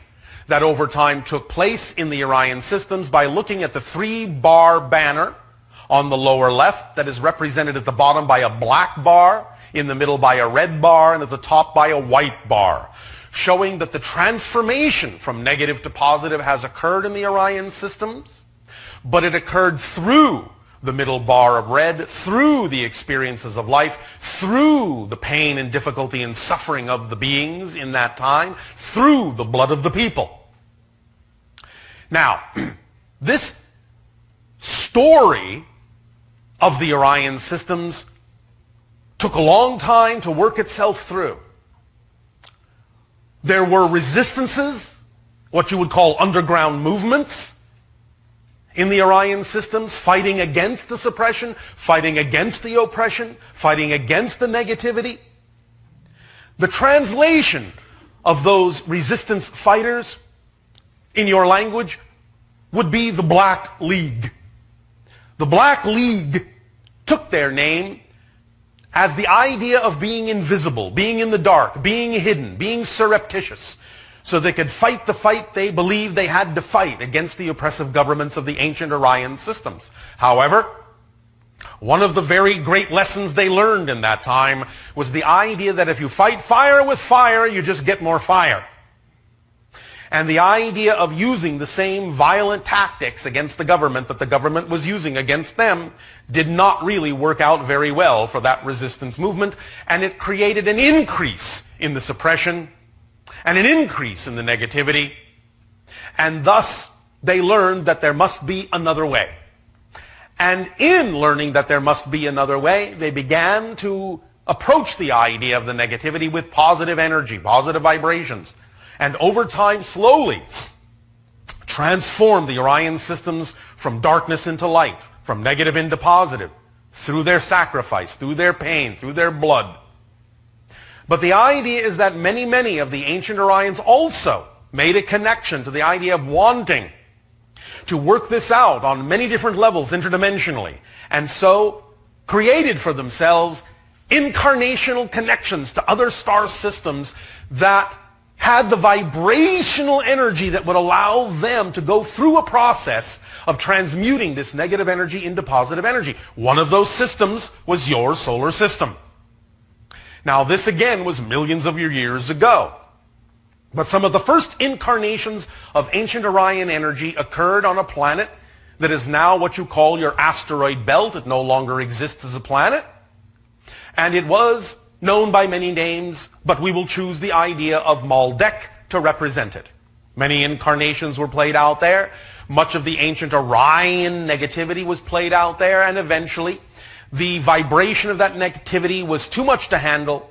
that over time took place in the Orion systems by looking at the 3-bar banner on the lower left that is represented at the bottom by a black bar, in the middle by a red bar, and at the top by a white bar, showing that the transformation from negative to positive has occurred in the Orion systems, but it occurred through the middle bar of red, through the experiences of life, through the pain and difficulty and suffering of the beings in that time, through the blood of the people. Now, this story of the Orion systems took a long time to work itself through. There were resistances, what you would call underground movements, in the Orion systems, fighting against the suppression, fighting against the oppression, fighting against the negativity. The translation of those resistance fighters in your language would be the Black League. The Black League took their name as the idea of being invisible, being in the dark, being hidden, being surreptitious, so they could fight the fight they believed they had to fight against the oppressive governments of the ancient Orion systems. However, one of the very great lessons they learned in that time was the idea that if you fight fire with fire, you just get more fire. And the idea of using the same violent tactics against the government that the government was using against them did not really work out very well for that resistance movement, and it created an increase in the suppression and an increase in the negativity, and thus they learned that there must be another way. And in learning that there must be another way, they began to approach the idea of the negativity with positive energy, positive vibrations, and over time slowly transform the Orion systems from darkness into light, from negative into positive, through their sacrifice, through their pain, through their blood. But the idea is that many of the ancient Orions also made a connection to the idea of wanting to work this out on many different levels interdimensionally, and so created for themselves incarnational connections to other star systems that had the vibrational energy that would allow them to go through a process of transmuting this negative energy into positive energy. One of those systems was your solar system. Now, this again was millions of years ago. But some of the first incarnations of ancient Orion energy occurred on a planet that is now what you call your asteroid belt. It no longer exists as a planet. And it was known by many names, but we will choose the idea of Maldek to represent it. Many incarnations were played out there. Much of the ancient Orion negativity was played out there, and eventually the vibration of that negativity was too much to handle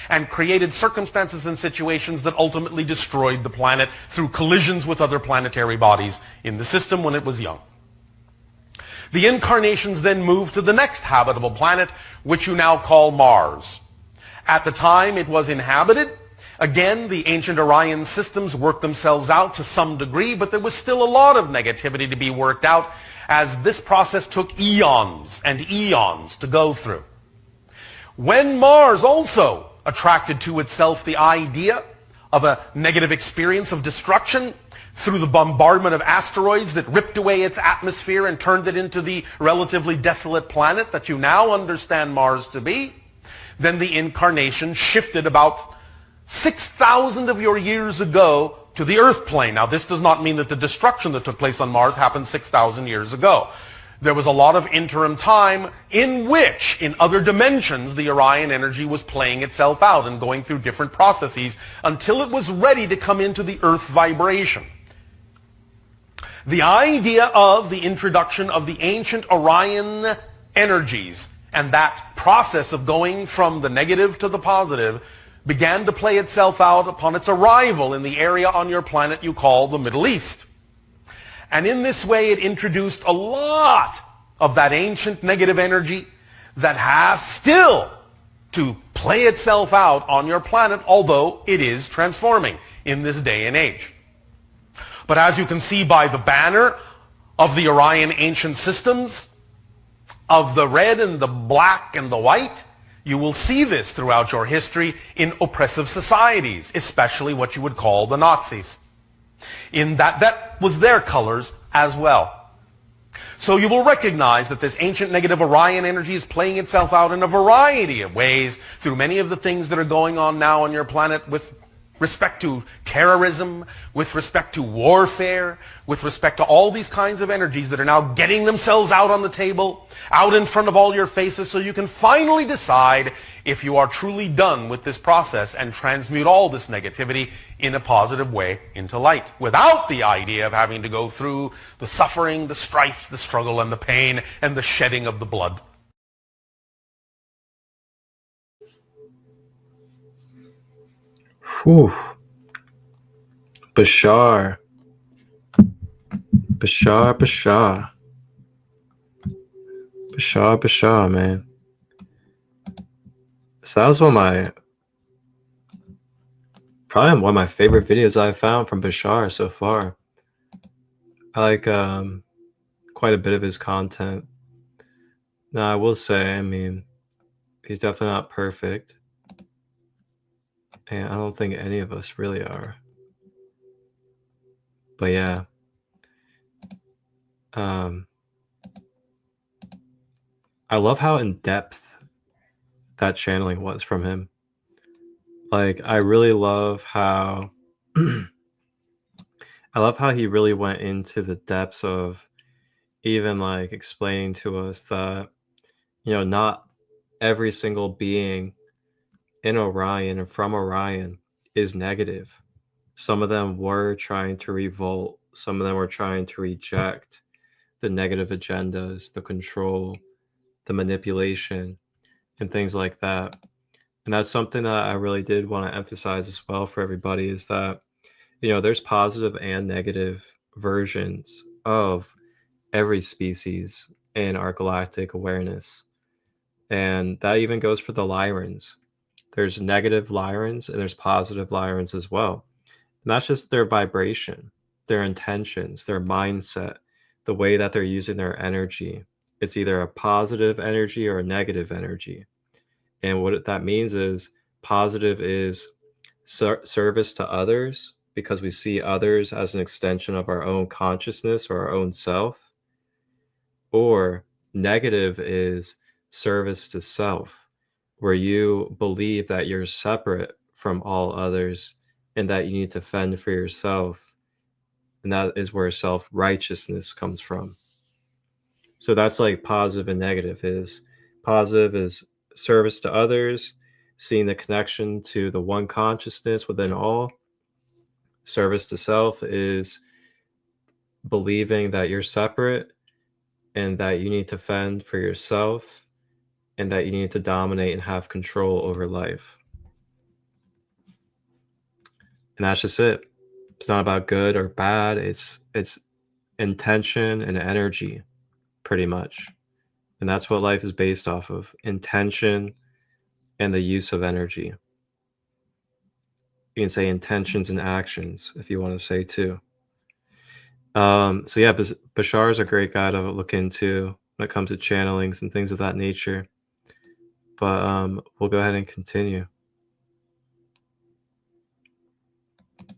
and created circumstances and situations that ultimately destroyed the planet through collisions with other planetary bodies in the system when it was young. The incarnations then moved to the next habitable planet, which you now call Mars. At the time it was inhabited. Again, the ancient Orion systems worked themselves out to some degree, but there was still a lot of negativity to be worked out, as this process took eons and eons to go through. When Mars also attracted to itself the idea of a negative experience of destruction through the bombardment of asteroids that ripped away its atmosphere and turned it into the relatively desolate planet that you now understand Mars to be, then the incarnation shifted about 6,000 of your years ago to the Earth plane. Now, this does not mean that the destruction that took place on Mars happened 6,000 years ago. There was a lot of interim time in which, in other dimensions, the Orion energy was playing itself out and going through different processes until it was ready to come into the Earth vibration. The idea of the introduction of the ancient Orion energies and that process of going from the negative to the positive began to play itself out upon its arrival in the area on your planet you call the Middle East. And in this way it introduced a lot of that ancient negative energy that has still to play itself out on your planet, although it is transforming in this day and age. But as you can see by the banner of the Orion ancient systems, of the red and the black and the white, you will see this throughout your history in oppressive societies, especially what you would call the Nazis. In that was their colors as well. So you will recognize that this ancient negative Orion energy is playing itself out in a variety of ways through many of the things that are going on now on your planet with respect to terrorism, with respect to warfare, with respect to all these kinds of energies that are now getting themselves out on the table, out in front of all your faces, so you can finally decide if you are truly done with this process and transmute all this negativity in a positive way into light, without the idea of having to go through the suffering, the strife, the struggle, and the pain, and the shedding of the blood. Whew. Bashar. Bashar, Bashar. Bashar, Bashar, man. So that was probably one of my favorite videos I've found from Bashar so far. I like quite a bit of his content. Now, I will say, I mean, he's definitely not perfect. And I don't think any of us really are. But yeah. I love how in depth that channeling was from him. Like, I really love how I love how he really went into the depths of even like explaining to us that, you know, not every single being in Orion and from Orion is negative. Some of them were trying to revolt, some of them were trying to reject the negative agendas, the control, the manipulation, and things like that. And that's something that I really did want to emphasize as well for everybody, is that, you know, there's positive and negative versions of every species in our galactic awareness. And that even goes for the Lyrans. There's negative Lyrans and there's positive Lyrans as well. And that's just their vibration, their intentions, their mindset, the way that they're using their energy. It's either a positive energy or a negative energy. And what that means is positive is service to others, because we see others as an extension of our own consciousness or our own self. Or negative is service to self, where you believe that you're separate from all others and that you need to fend for yourself. And that is where self-righteousness comes from. So that's like positive and negative. Positive is service to others, seeing the connection to the one consciousness within all. Service to self is believing that you're separate and that you need to fend for yourself and that you need to dominate and have control over life. And that's just it. It's not about good or bad. It's intention and energy, pretty much. And that's what life is based off of: intention and the use of energy. You can say intentions and actions if you want to say too. So yeah, Bashar is a great guy to look into when it comes to channelings and things of that nature. But we'll go ahead and continue.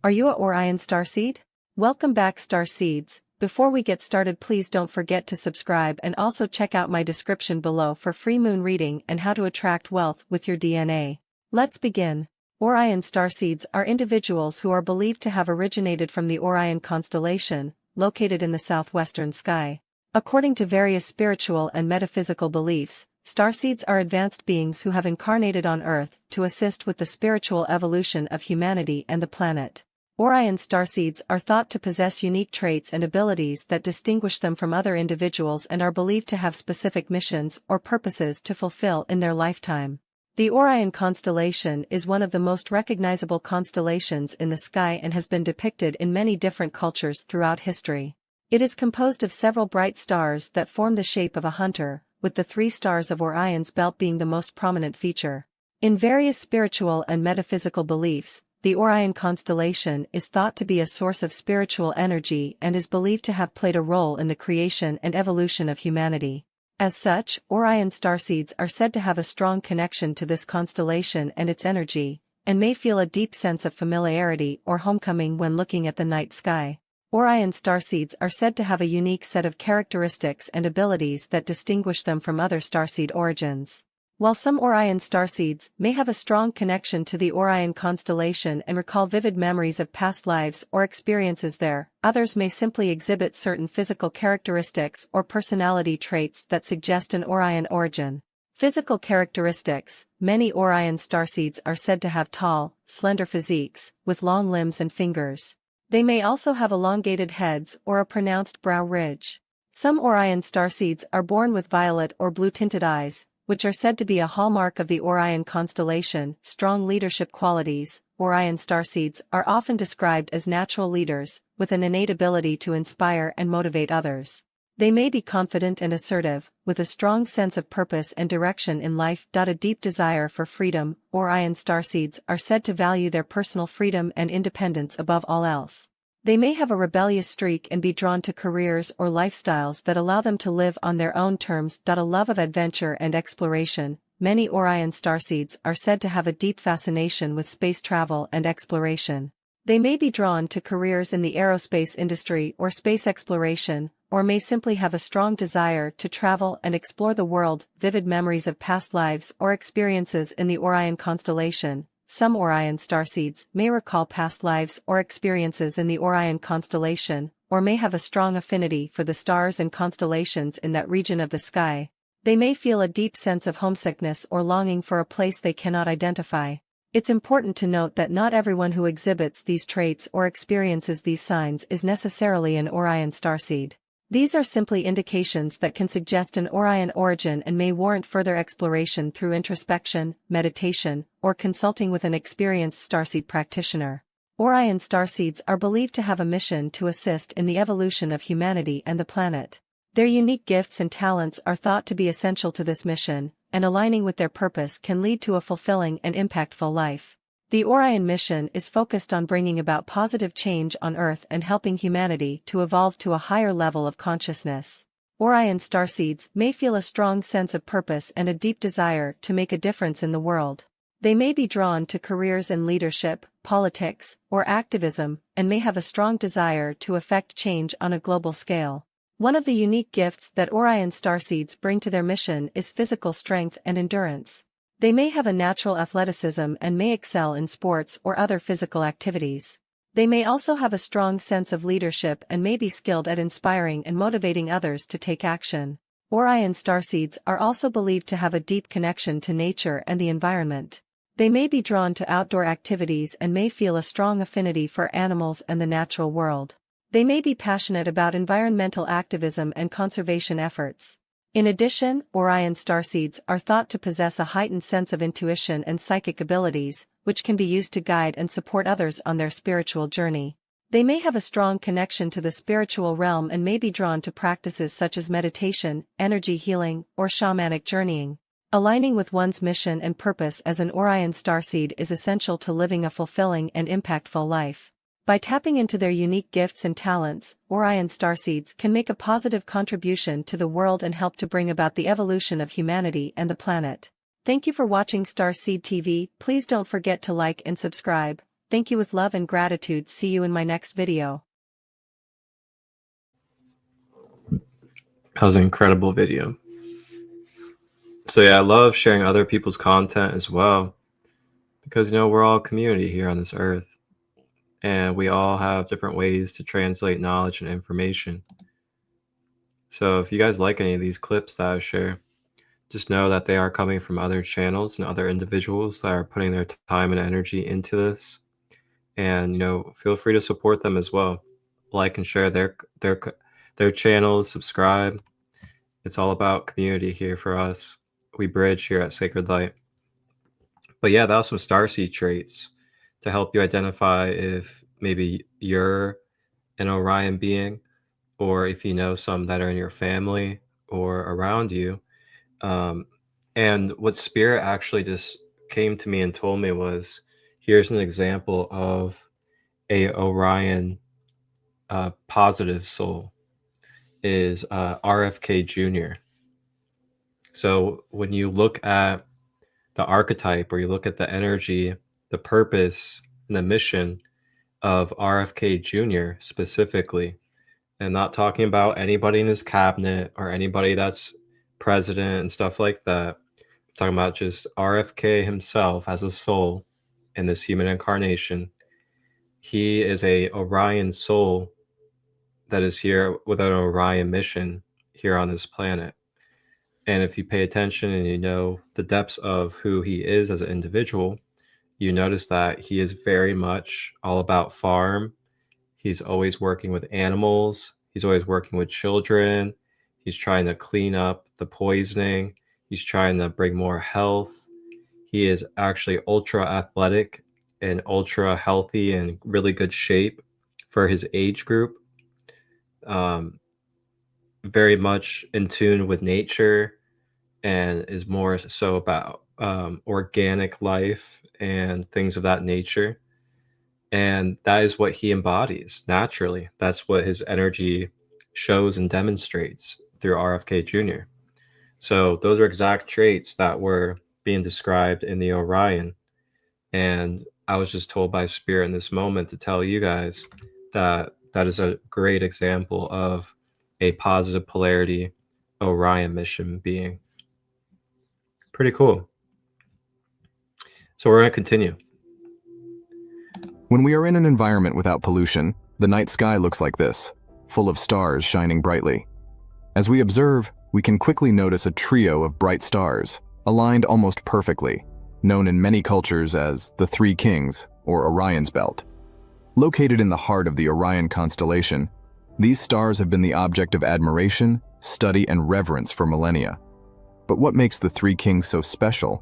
Are you a Orion starseed? Welcome back, starseeds. Before we get started, please don't forget to subscribe and also check out my description below for free moon reading and how to attract wealth with your DNA. Let's begin. Orion starseeds are individuals who are believed to have originated from the Orion constellation, located in the southwestern sky. According to various spiritual and metaphysical beliefs, starseeds are advanced beings who have incarnated on Earth to assist with the spiritual evolution of humanity and the planet. Orion starseeds are thought to possess unique traits and abilities that distinguish them from other individuals and are believed to have specific missions or purposes to fulfill in their lifetime. The Orion constellation is one of the most recognizable constellations in the sky and has been depicted in many different cultures throughout history. It is composed of several bright stars that form the shape of a hunter, with the 3 stars of Orion's belt being the most prominent feature. In various spiritual and metaphysical beliefs, the Orion constellation is thought to be a source of spiritual energy and is believed to have played a role in the creation and evolution of humanity. As such, Orion starseeds are said to have a strong connection to this constellation and its energy, and may feel a deep sense of familiarity or homecoming when looking at the night sky. Orion starseeds are said to have a unique set of characteristics and abilities that distinguish them from other starseed origins. While some Orion starseeds may have a strong connection to the Orion constellation and recall vivid memories of past lives or experiences there, others may simply exhibit certain physical characteristics or personality traits that suggest an Orion origin. Physical characteristics: many Orion starseeds are said to have tall, slender physiques, with long limbs and fingers. They may also have elongated heads or a pronounced brow ridge. Some Orion starseeds are born with violet or blue-tinted eyes, which are said to be a hallmark of the Orion constellation. Strong leadership qualities: Orion starseeds are often described as natural leaders, with an innate ability to inspire and motivate others. They may be confident and assertive, with a strong sense of purpose and direction in life. A deep desire for freedom: Orion starseeds are said to value their personal freedom and independence above all else. They may have a rebellious streak and be drawn to careers or lifestyles that allow them to live on their own terms. A love of adventure and exploration: many Orion starseeds are said to have a deep fascination with space travel and exploration. They may be drawn to careers in the aerospace industry or space exploration, or may simply have a strong desire to travel and explore the world. Vivid memories of past lives or experiences in the Orion constellation: some Orion starseeds may recall past lives or experiences in the Orion constellation, or may have a strong affinity for the stars and constellations in that region of the sky. They may feel a deep sense of homesickness or longing for a place they cannot identify. It's important to note that not everyone who exhibits these traits or experiences these signs is necessarily an Orion starseed. These are simply indications that can suggest an Orion origin and may warrant further exploration through introspection, meditation, or consulting with an experienced starseed practitioner. Orion starseeds are believed to have a mission to assist in the evolution of humanity and the planet. Their unique gifts and talents are thought to be essential to this mission, and aligning with their purpose can lead to a fulfilling and impactful life. The Orion mission is focused on bringing about positive change on Earth and helping humanity to evolve to a higher level of consciousness. Orion starseeds may feel a strong sense of purpose and a deep desire to make a difference in the world. They may be drawn to careers in leadership, politics, or activism, and may have a strong desire to effect change on a global scale. One of the unique gifts that Orion starseeds bring to their mission is physical strength and endurance. They may have a natural athleticism and may excel in sports or other physical activities. They may also have a strong sense of leadership and may be skilled at inspiring and motivating others to take action. Orion starseeds are also believed to have a deep connection to nature and the environment. They may be drawn to outdoor activities and may feel a strong affinity for animals and the natural world. They may be passionate about environmental activism and conservation efforts. In addition, Orion starseeds are thought to possess a heightened sense of intuition and psychic abilities, which can be used to guide and support others on their spiritual journey. They may have a strong connection to the spiritual realm and may be drawn to practices such as meditation, energy healing, or shamanic journeying. Aligning with one's mission and purpose as an Orion starseed is essential to living a fulfilling and impactful life. By tapping into their unique gifts and talents, Orion starseeds can make a positive contribution to the world and help to bring about the evolution of humanity and the planet. Thank you for watching Starseed TV. Please don't forget to like and subscribe. Thank you with love and gratitude. See you in my next video. That was an incredible video. So yeah, I love sharing other people's content as well, because we're all a community here on this earth. And we all have different ways to translate knowledge and information. So if you guys like any of these clips that I share, just know that they are coming from other channels and other individuals that are putting their time and energy into this. And feel free to support them as well. Like and share their channels, subscribe. It's all about community here for us. We bridge here at ChristoLight. But yeah, that was some starseed traits to help you identify if maybe you're an Orion being, or if you know some that are in your family or around you. And what Spirit actually just came to me and told me was, here's an example of a Orion positive soul, is RFK Jr. So when you look at the archetype, or you look at the energy, the purpose, and the mission of RFK Jr. specifically, and not talking about anybody in his cabinet or anybody that's president and stuff like that, talking about just RFK himself as a soul in this human incarnation. He is a Orion soul that is here with an Orion mission here on this planet. And if you pay attention and you know the depths of who he is as an individual, you notice that he is very much all about farm. He's always working with animals. He's always working with children. He's trying to clean up the poisoning. He's trying to bring more health. He is actually ultra athletic and ultra healthy and really good shape for his age group. Very much in tune with nature and is more so about organic life and things of that nature. And that is what he embodies naturally. That's what his energy shows and demonstrates through RFK Jr. So those are exact traits that were being described in the Orion. And I was just told by Spirit in this moment to tell you guys that that is a great example of a positive polarity Orion mission being. Pretty cool. So we're going to continue. When we are in an environment without pollution, the night sky looks like this, full of stars shining brightly. As we observe, we can quickly notice a trio of bright stars, aligned almost perfectly, known in many cultures as the Three Kings, or Orion's Belt. Located in the heart of the Orion constellation, these stars have been the object of admiration, study, and reverence for millennia. But what makes the Three Kings so special?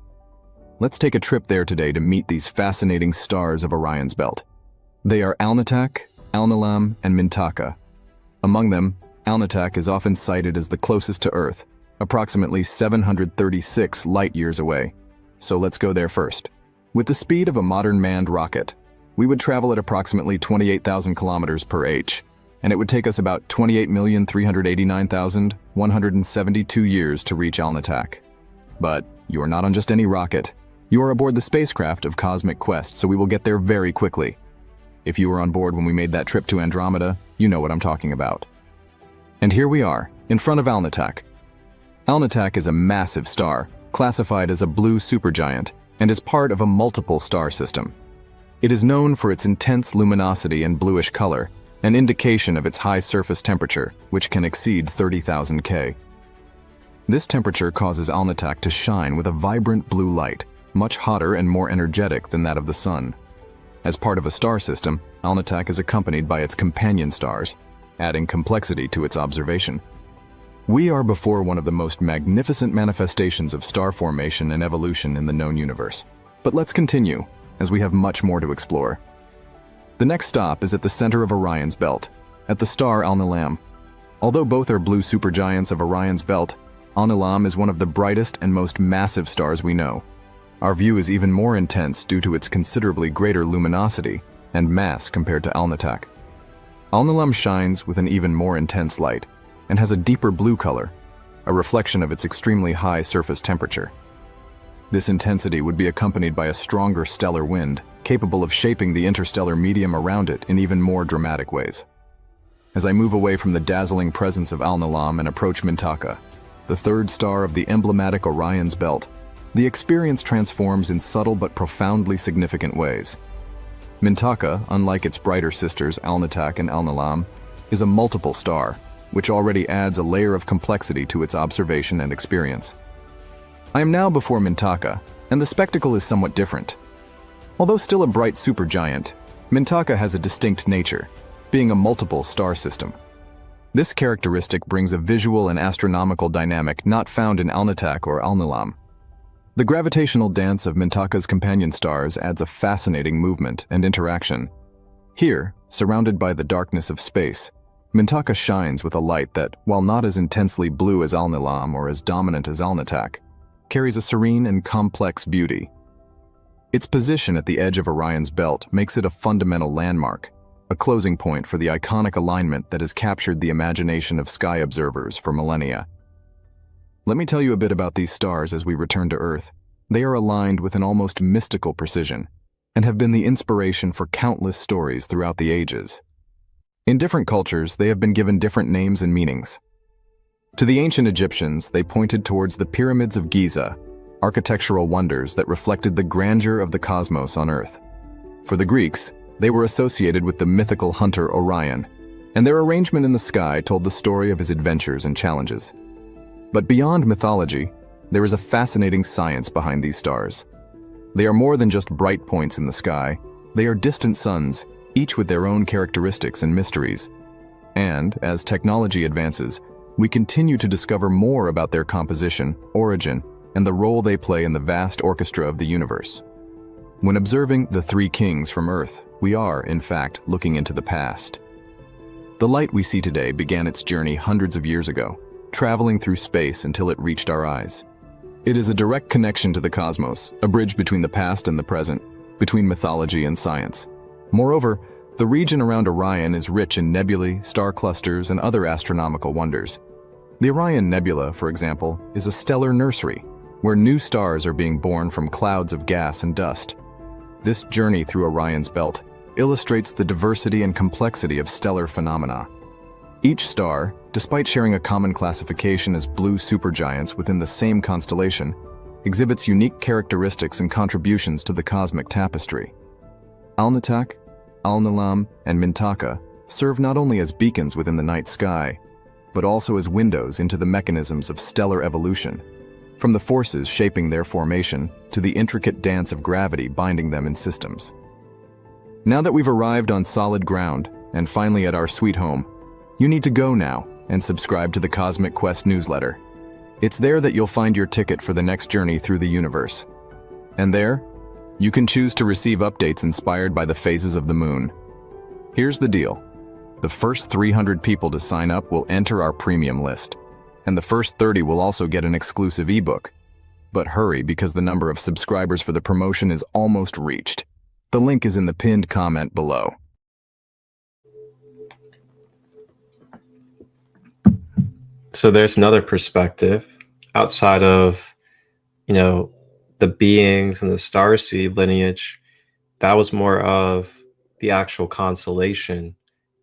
Let's take a trip there today to meet these fascinating stars of Orion's Belt. They are Alnitak, Alnilam, and Mintaka. Among them, Alnitak is often cited as the closest to Earth, approximately 736 light-years away. So let's go there first. With the speed of a modern manned rocket, we would travel at approximately 28,000 kilometers per h, and it would take us about 28,389,172 years to reach Alnitak. But you are not on just any rocket. You are aboard the spacecraft of Cosmic Quest, so we will get there very quickly. If you were on board when we made that trip to Andromeda, you know what I'm talking about. And here we are, in front of Alnitak. Alnitak is a massive star, classified as a blue supergiant, and is part of a multiple star system. It is known for its intense luminosity and bluish color, an indication of its high surface temperature, which can exceed 30,000 K. This temperature causes Alnitak to shine with a vibrant blue light, much hotter and more energetic than that of the Sun. As part of a star system, Alnitak is accompanied by its companion stars, adding complexity to its observation. We are before one of the most magnificent manifestations of star formation and evolution in the known universe. But let's continue, as we have much more to explore. The next stop is at the center of Orion's Belt, at the star Alnilam. Although both are blue supergiants of Orion's Belt, Alnilam is one of the brightest and most massive stars we know. Our view is even more intense due to its considerably greater luminosity and mass compared to Alnitak. Alnilam shines with an even more intense light and has a deeper blue color, a reflection of its extremely high surface temperature. This intensity would be accompanied by a stronger stellar wind, capable of shaping the interstellar medium around it in even more dramatic ways. As I move away from the dazzling presence of Alnilam and approach Mintaka, the third star of the emblematic Orion's Belt, the experience transforms in subtle but profoundly significant ways. Mintaka, unlike its brighter sisters Alnitak and Alnilam, is a multiple star, which already adds a layer of complexity to its observation and experience. I am now before Mintaka, and the spectacle is somewhat different. Although still a bright supergiant, Mintaka has a distinct nature, being a multiple star system. This characteristic brings a visual and astronomical dynamic not found in Alnitak or Alnilam. The gravitational dance of Mintaka's companion stars adds a fascinating movement and interaction. Here, surrounded by the darkness of space, Mintaka shines with a light that, while not as intensely blue as Alnilam or as dominant as Alnitak, carries a serene and complex beauty. Its position at the edge of Orion's Belt makes it a fundamental landmark, a closing point for the iconic alignment that has captured the imagination of sky observers for millennia. Let me tell you a bit about these stars as we return to Earth. They are aligned with an almost mystical precision, and have been the inspiration for countless stories throughout the ages. In different cultures, they have been given different names and meanings. To the ancient Egyptians, they pointed towards the pyramids of Giza, architectural wonders that reflected the grandeur of the cosmos on Earth. For the Greeks, they were associated with the mythical hunter Orion, and their arrangement in the sky told the story of his adventures and challenges. But beyond mythology, there is a fascinating science behind these stars. They are more than just bright points in the sky. They are distant suns, each with their own characteristics and mysteries. And, as technology advances, we continue to discover more about their composition, origin, and the role they play in the vast orchestra of the universe. When observing the three kings from Earth, we are, in fact, looking into the past. The light we see today began its journey hundreds of years ago, traveling through space until it reached our eyes. It is a direct connection to the cosmos, a bridge between the past and the present, between mythology and science. Moreover, the region around Orion is rich in nebulae, star clusters, and other astronomical wonders. The Orion Nebula, for example, is a stellar nursery, where new stars are being born from clouds of gas and dust. This journey through Orion's belt illustrates the diversity and complexity of stellar phenomena. Each star, despite sharing a common classification as blue supergiants within the same constellation, exhibits unique characteristics and contributions to the cosmic tapestry. Alnitak, Alnilam, and Mintaka serve not only as beacons within the night sky, but also as windows into the mechanisms of stellar evolution, from the forces shaping their formation to the intricate dance of gravity binding them in systems. Now that we've arrived on solid ground, and finally at our sweet home, you need to go now and subscribe to the Cosmic Quest newsletter. It's there that you'll find your ticket for the next journey through the universe. And there, you can choose to receive updates inspired by the phases of the moon. Here's the deal. The first 300 people to sign up will enter our premium list, and the first 30 will also get an exclusive ebook. But hurry, because the number of subscribers for the promotion is almost reached. The link is in the pinned comment below. So there's another perspective outside of, the beings and the starseed lineage. That was more of the actual constellation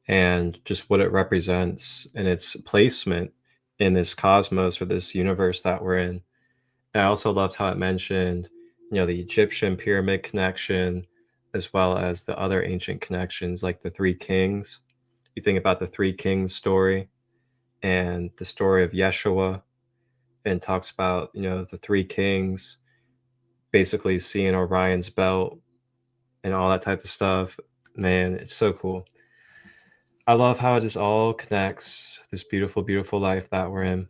and just what it represents and its placement in this cosmos or this universe that we're in. And I also loved how it mentioned, the Egyptian pyramid connection, as well as the other ancient connections like the three kings. You think about the three kings story and the story of Yeshua, and talks about, the three kings basically seeing Orion's belt and all that type of stuff. Man, it's so cool. I love how it just all connects, this beautiful, beautiful life that we're in.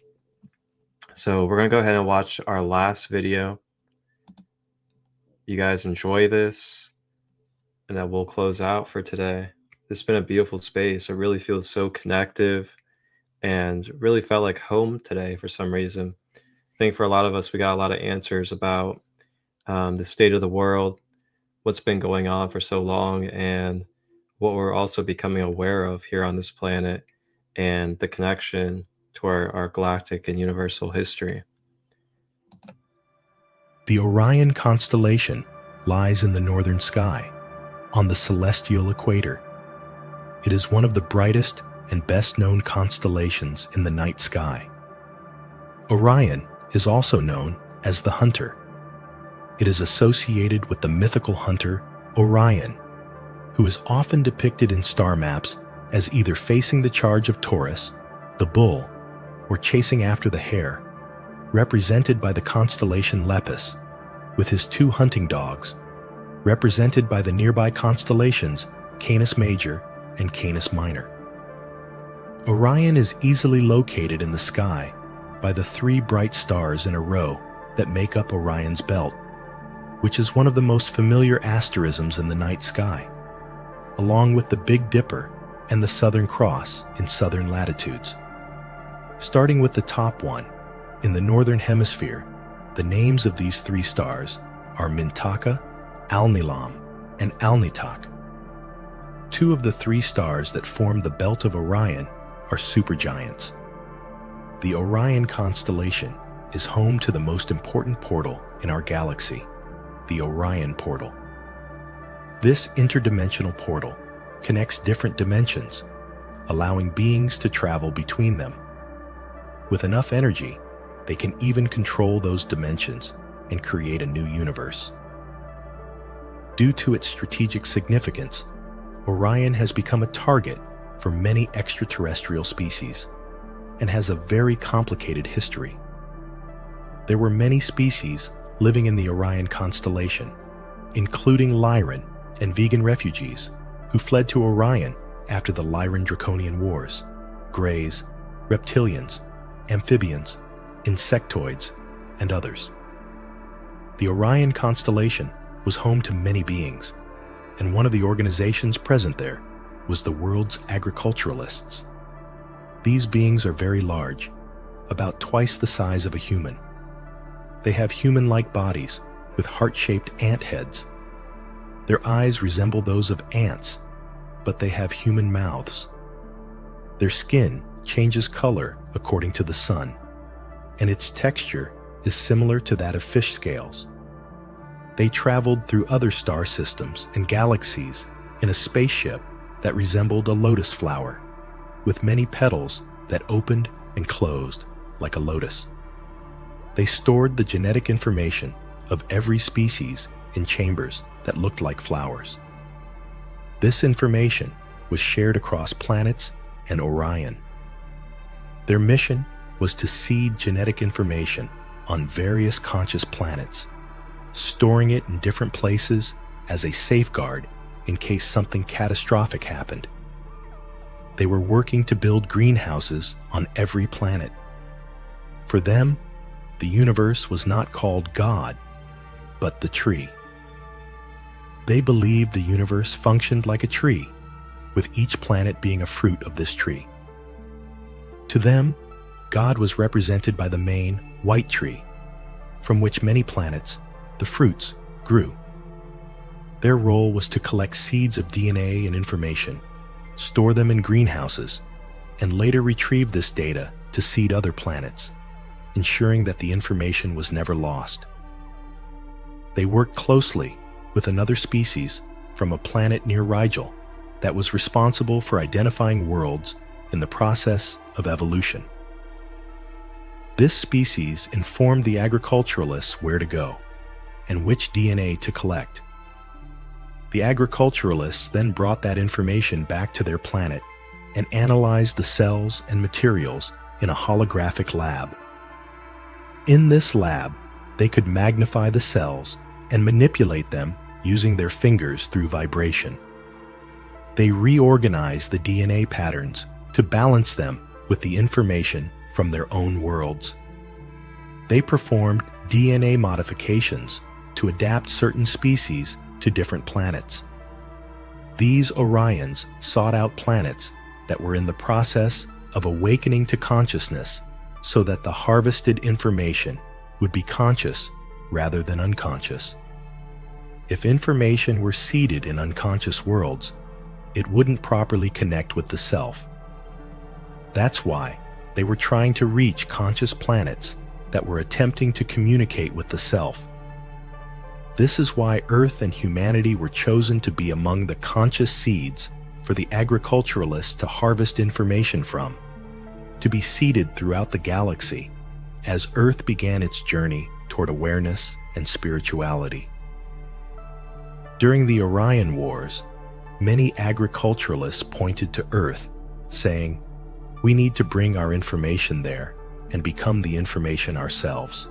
So we're going to go ahead and watch our last video. You guys enjoy this, and then we'll close out for today. This has been a beautiful space. It really feels so connective and really felt like home today for some reason. I think for a lot of us, we got a lot of answers about the state of the world, what's been going on for so long, and what we're also becoming aware of here on this planet, and the connection to our galactic and universal history. The Orion constellation lies in the northern sky, on the celestial equator. It is one of the brightest and best-known constellations in the night sky. Orion is also known as the Hunter. It is associated with the mythical hunter Orion, who is often depicted in star maps as either facing the charge of Taurus, the bull, or chasing after the hare, represented by the constellation Lepus, with his two hunting dogs, represented by the nearby constellations Canis Major and Canis Minor. Orion is easily located in the sky by the three bright stars in a row that make up Orion's belt, which is one of the most familiar asterisms in the night sky, along with the Big Dipper and the Southern Cross in southern latitudes. Starting with the top one, in the northern hemisphere, the names of these three stars are Mintaka, Alnilam, and Alnitak. Two of the three stars that form the belt of Orion are supergiants. The Orion constellation is home to the most important portal in our galaxy, the Orion portal. This interdimensional portal connects different dimensions, allowing beings to travel between them. With enough energy, they can even control those dimensions and create a new universe. Due to its strategic significance, Orion has become a target for many extraterrestrial species and has a very complicated history. There were many species living in the Orion constellation, including Lyran and vegan refugees who fled to Orion after the Lyran Draconian Wars, Greys, reptilians, amphibians, insectoids, and others. The Orion constellation was home to many beings, and one of the organizations present there was the world's agriculturalists. These beings are very large, about twice the size of a human. They have human-like bodies with heart-shaped ant heads. Their eyes resemble those of ants, but they have human mouths. Their skin changes color according to the sun, and its texture is similar to that of fish scales. They traveled through other star systems and galaxies in a spaceship that resembled a lotus flower, with many petals that opened and closed like a lotus. They stored the genetic information of every species in chambers that looked like flowers. This information was shared across planets and Orion. Their mission was to seed genetic information on various conscious planets, storing it in different places as a safeguard in case something catastrophic happened. They were working to build greenhouses on every planet. For them, the universe was not called God, but the tree. They believed the universe functioned like a tree, with each planet being a fruit of this tree. To them, God was represented by the main white tree, from which many planets, the fruits, grew. Their role was to collect seeds of DNA and information, store them in greenhouses, and later retrieve this data to seed other planets, ensuring that the information was never lost. They worked closely with another species from a planet near Rigel that was responsible for identifying worlds in the process of evolution. This species informed the agriculturalists where to go and which DNA to collect. The agriculturalists then brought that information back to their planet and analyzed the cells and materials in a holographic lab. In this lab, they could magnify the cells and manipulate them using their fingers through vibration. They reorganized the DNA patterns to balance them with the information from their own worlds. They performed DNA modifications to adapt certain species to different planets. These Orions sought out planets that were in the process of awakening to consciousness so that the harvested information would be conscious rather than unconscious. If information were seeded in unconscious worlds, it wouldn't properly connect with the self. That's why they were trying to reach conscious planets that were attempting to communicate with the self. This is why Earth and humanity were chosen to be among the conscious seeds for the agriculturalists to harvest information from, to be seeded throughout the galaxy as Earth began its journey toward awareness and spirituality. During the Orion Wars, many agriculturalists pointed to Earth, saying, "We need to bring our information there and become the information ourselves."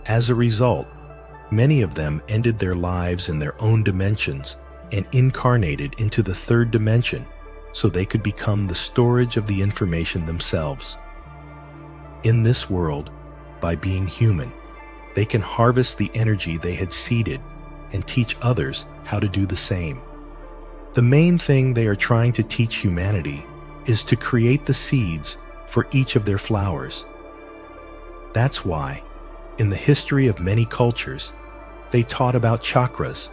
As a result, many of them ended their lives in their own dimensions and incarnated into the third dimension so they could become the storage of the information themselves. In this world, by being human, they can harvest the energy they had seeded and teach others how to do the same. The main thing they are trying to teach humanity is to create the seeds for each of their flowers. That's why, in the history of many cultures, they taught about chakras,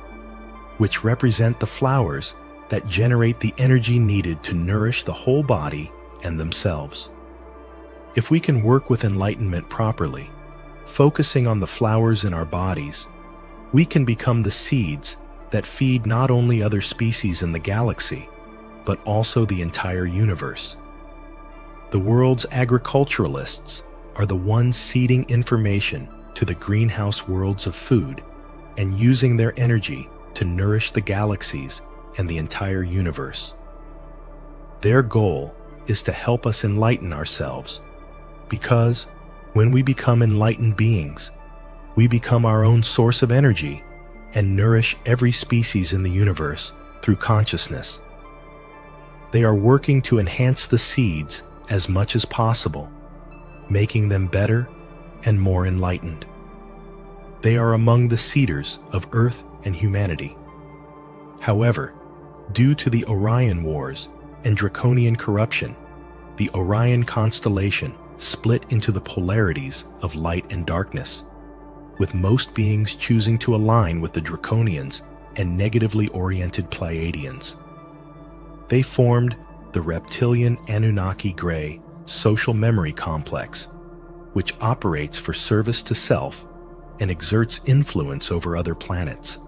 which represent the flowers that generate the energy needed to nourish the whole body and themselves. If we can work with enlightenment properly, focusing on the flowers in our bodies, we can become the seeds that feed not only other species in the galaxy, but also the entire universe. The world's agriculturalists are the ones seeding information to the greenhouse worlds of food and using their energy to nourish the galaxies and the entire universe. Their goal is to help us enlighten ourselves, because when we become enlightened beings, we become our own source of energy and nourish every species in the universe through consciousness. They are working to enhance the seeds as much as possible, making them better and more enlightened. They are among the seeders of Earth and humanity. However, due to the Orion Wars and draconian corruption, the Orion constellation split into the polarities of light and darkness, with most beings choosing to align with the Draconians and negatively oriented Pleiadians. They formed the reptilian Anunnaki Grey social memory complex, which operates for service to self and exerts influence over other planets.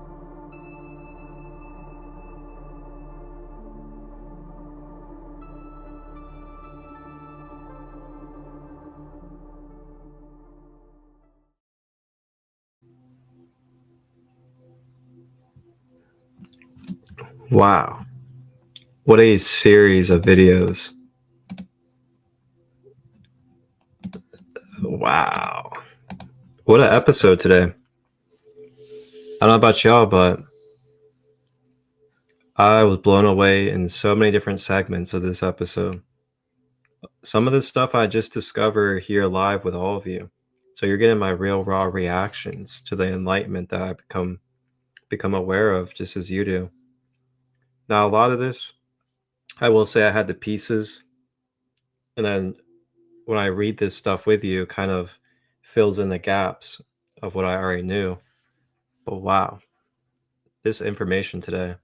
Wow. What a series of videos. Wow. What an episode today. I don't know about y'all, but I was blown away in so many different segments of this episode. Some of this stuff I just discovered here live with all of you. So you're getting my real raw reactions to the enlightenment that I become aware of just as you do. Now, a lot of this, I will say I had the pieces, and then when I read this stuff with you, it kind of fills in the gaps of what I already knew. But wow, this information today,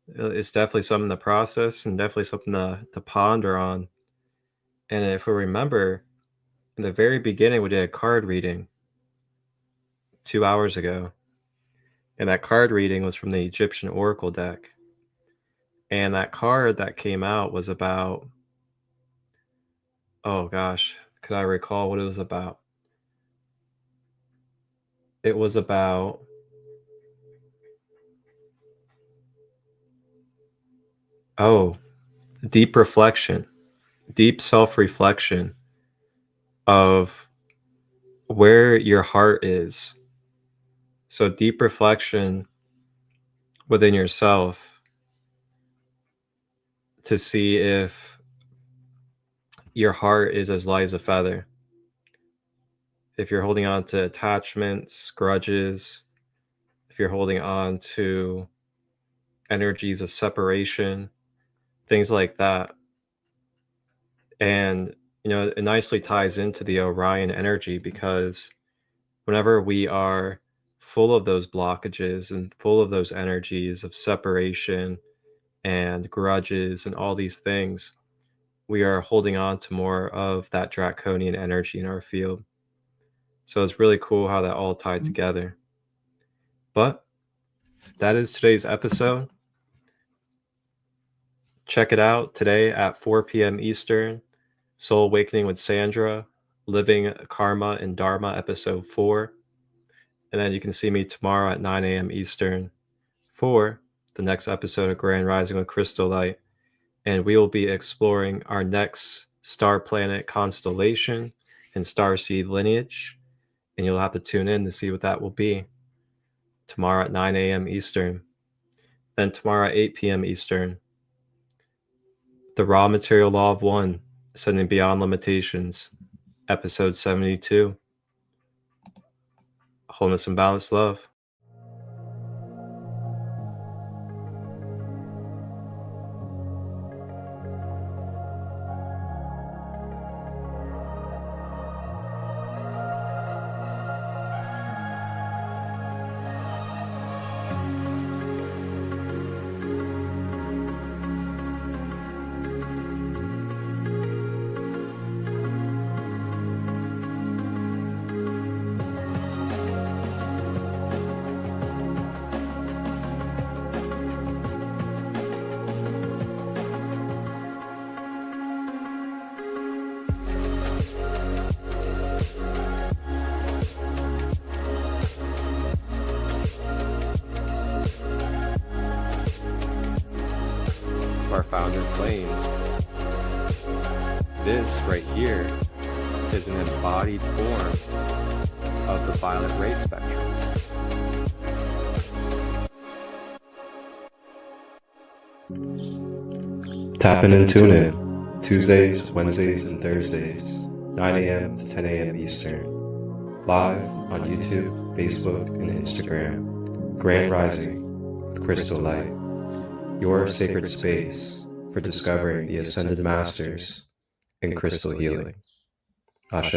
it's definitely something to process and definitely something to ponder on. And if we remember, in the very beginning, we did a card reading 2 hours ago. And that card reading was from the Egyptian Oracle deck. And that card that came out was about, oh gosh, could I recall what it was about? It was about deep reflection, deep self-reflection of where your heart is. So deep reflection within yourself to see if your heart is as light as a feather. If you're holding on to attachments, grudges, if you're holding on to energies of separation, things like that. And, you know, it nicely ties into the Orion energy, because whenever we are full of those blockages and full of those energies of separation and grudges and all these things, we are holding on to more of that draconian energy in our field. So it's really cool how that all tied together. But that is today's episode. Check it out today at 4 p.m. Eastern, Soul Awakening with Sandra, Living Karma and Dharma, episode 4. And then you can see me tomorrow at 9 a.m. Eastern for the next episode of Grand Rising with ChristoLight. And we will be exploring our next star planet constellation and starseed lineage. And you'll have to tune in to see what that will be tomorrow at 9 a.m. Eastern. Then tomorrow at 8 p.m. Eastern, The Raw Material Law of One, Ascending Beyond Limitations, episode 72. Wholeness and Balanced Love. This right here is an embodied form of the violet ray spectrum. Tap in and tune in Tuesdays, Wednesdays, and Thursdays, 9 a.m. to 10 a.m. Eastern, live on YouTube, Facebook, and Instagram. Grand Rising with ChristoLight, your sacred space for discovering the Ascended Masters in crystal healing. Ashe.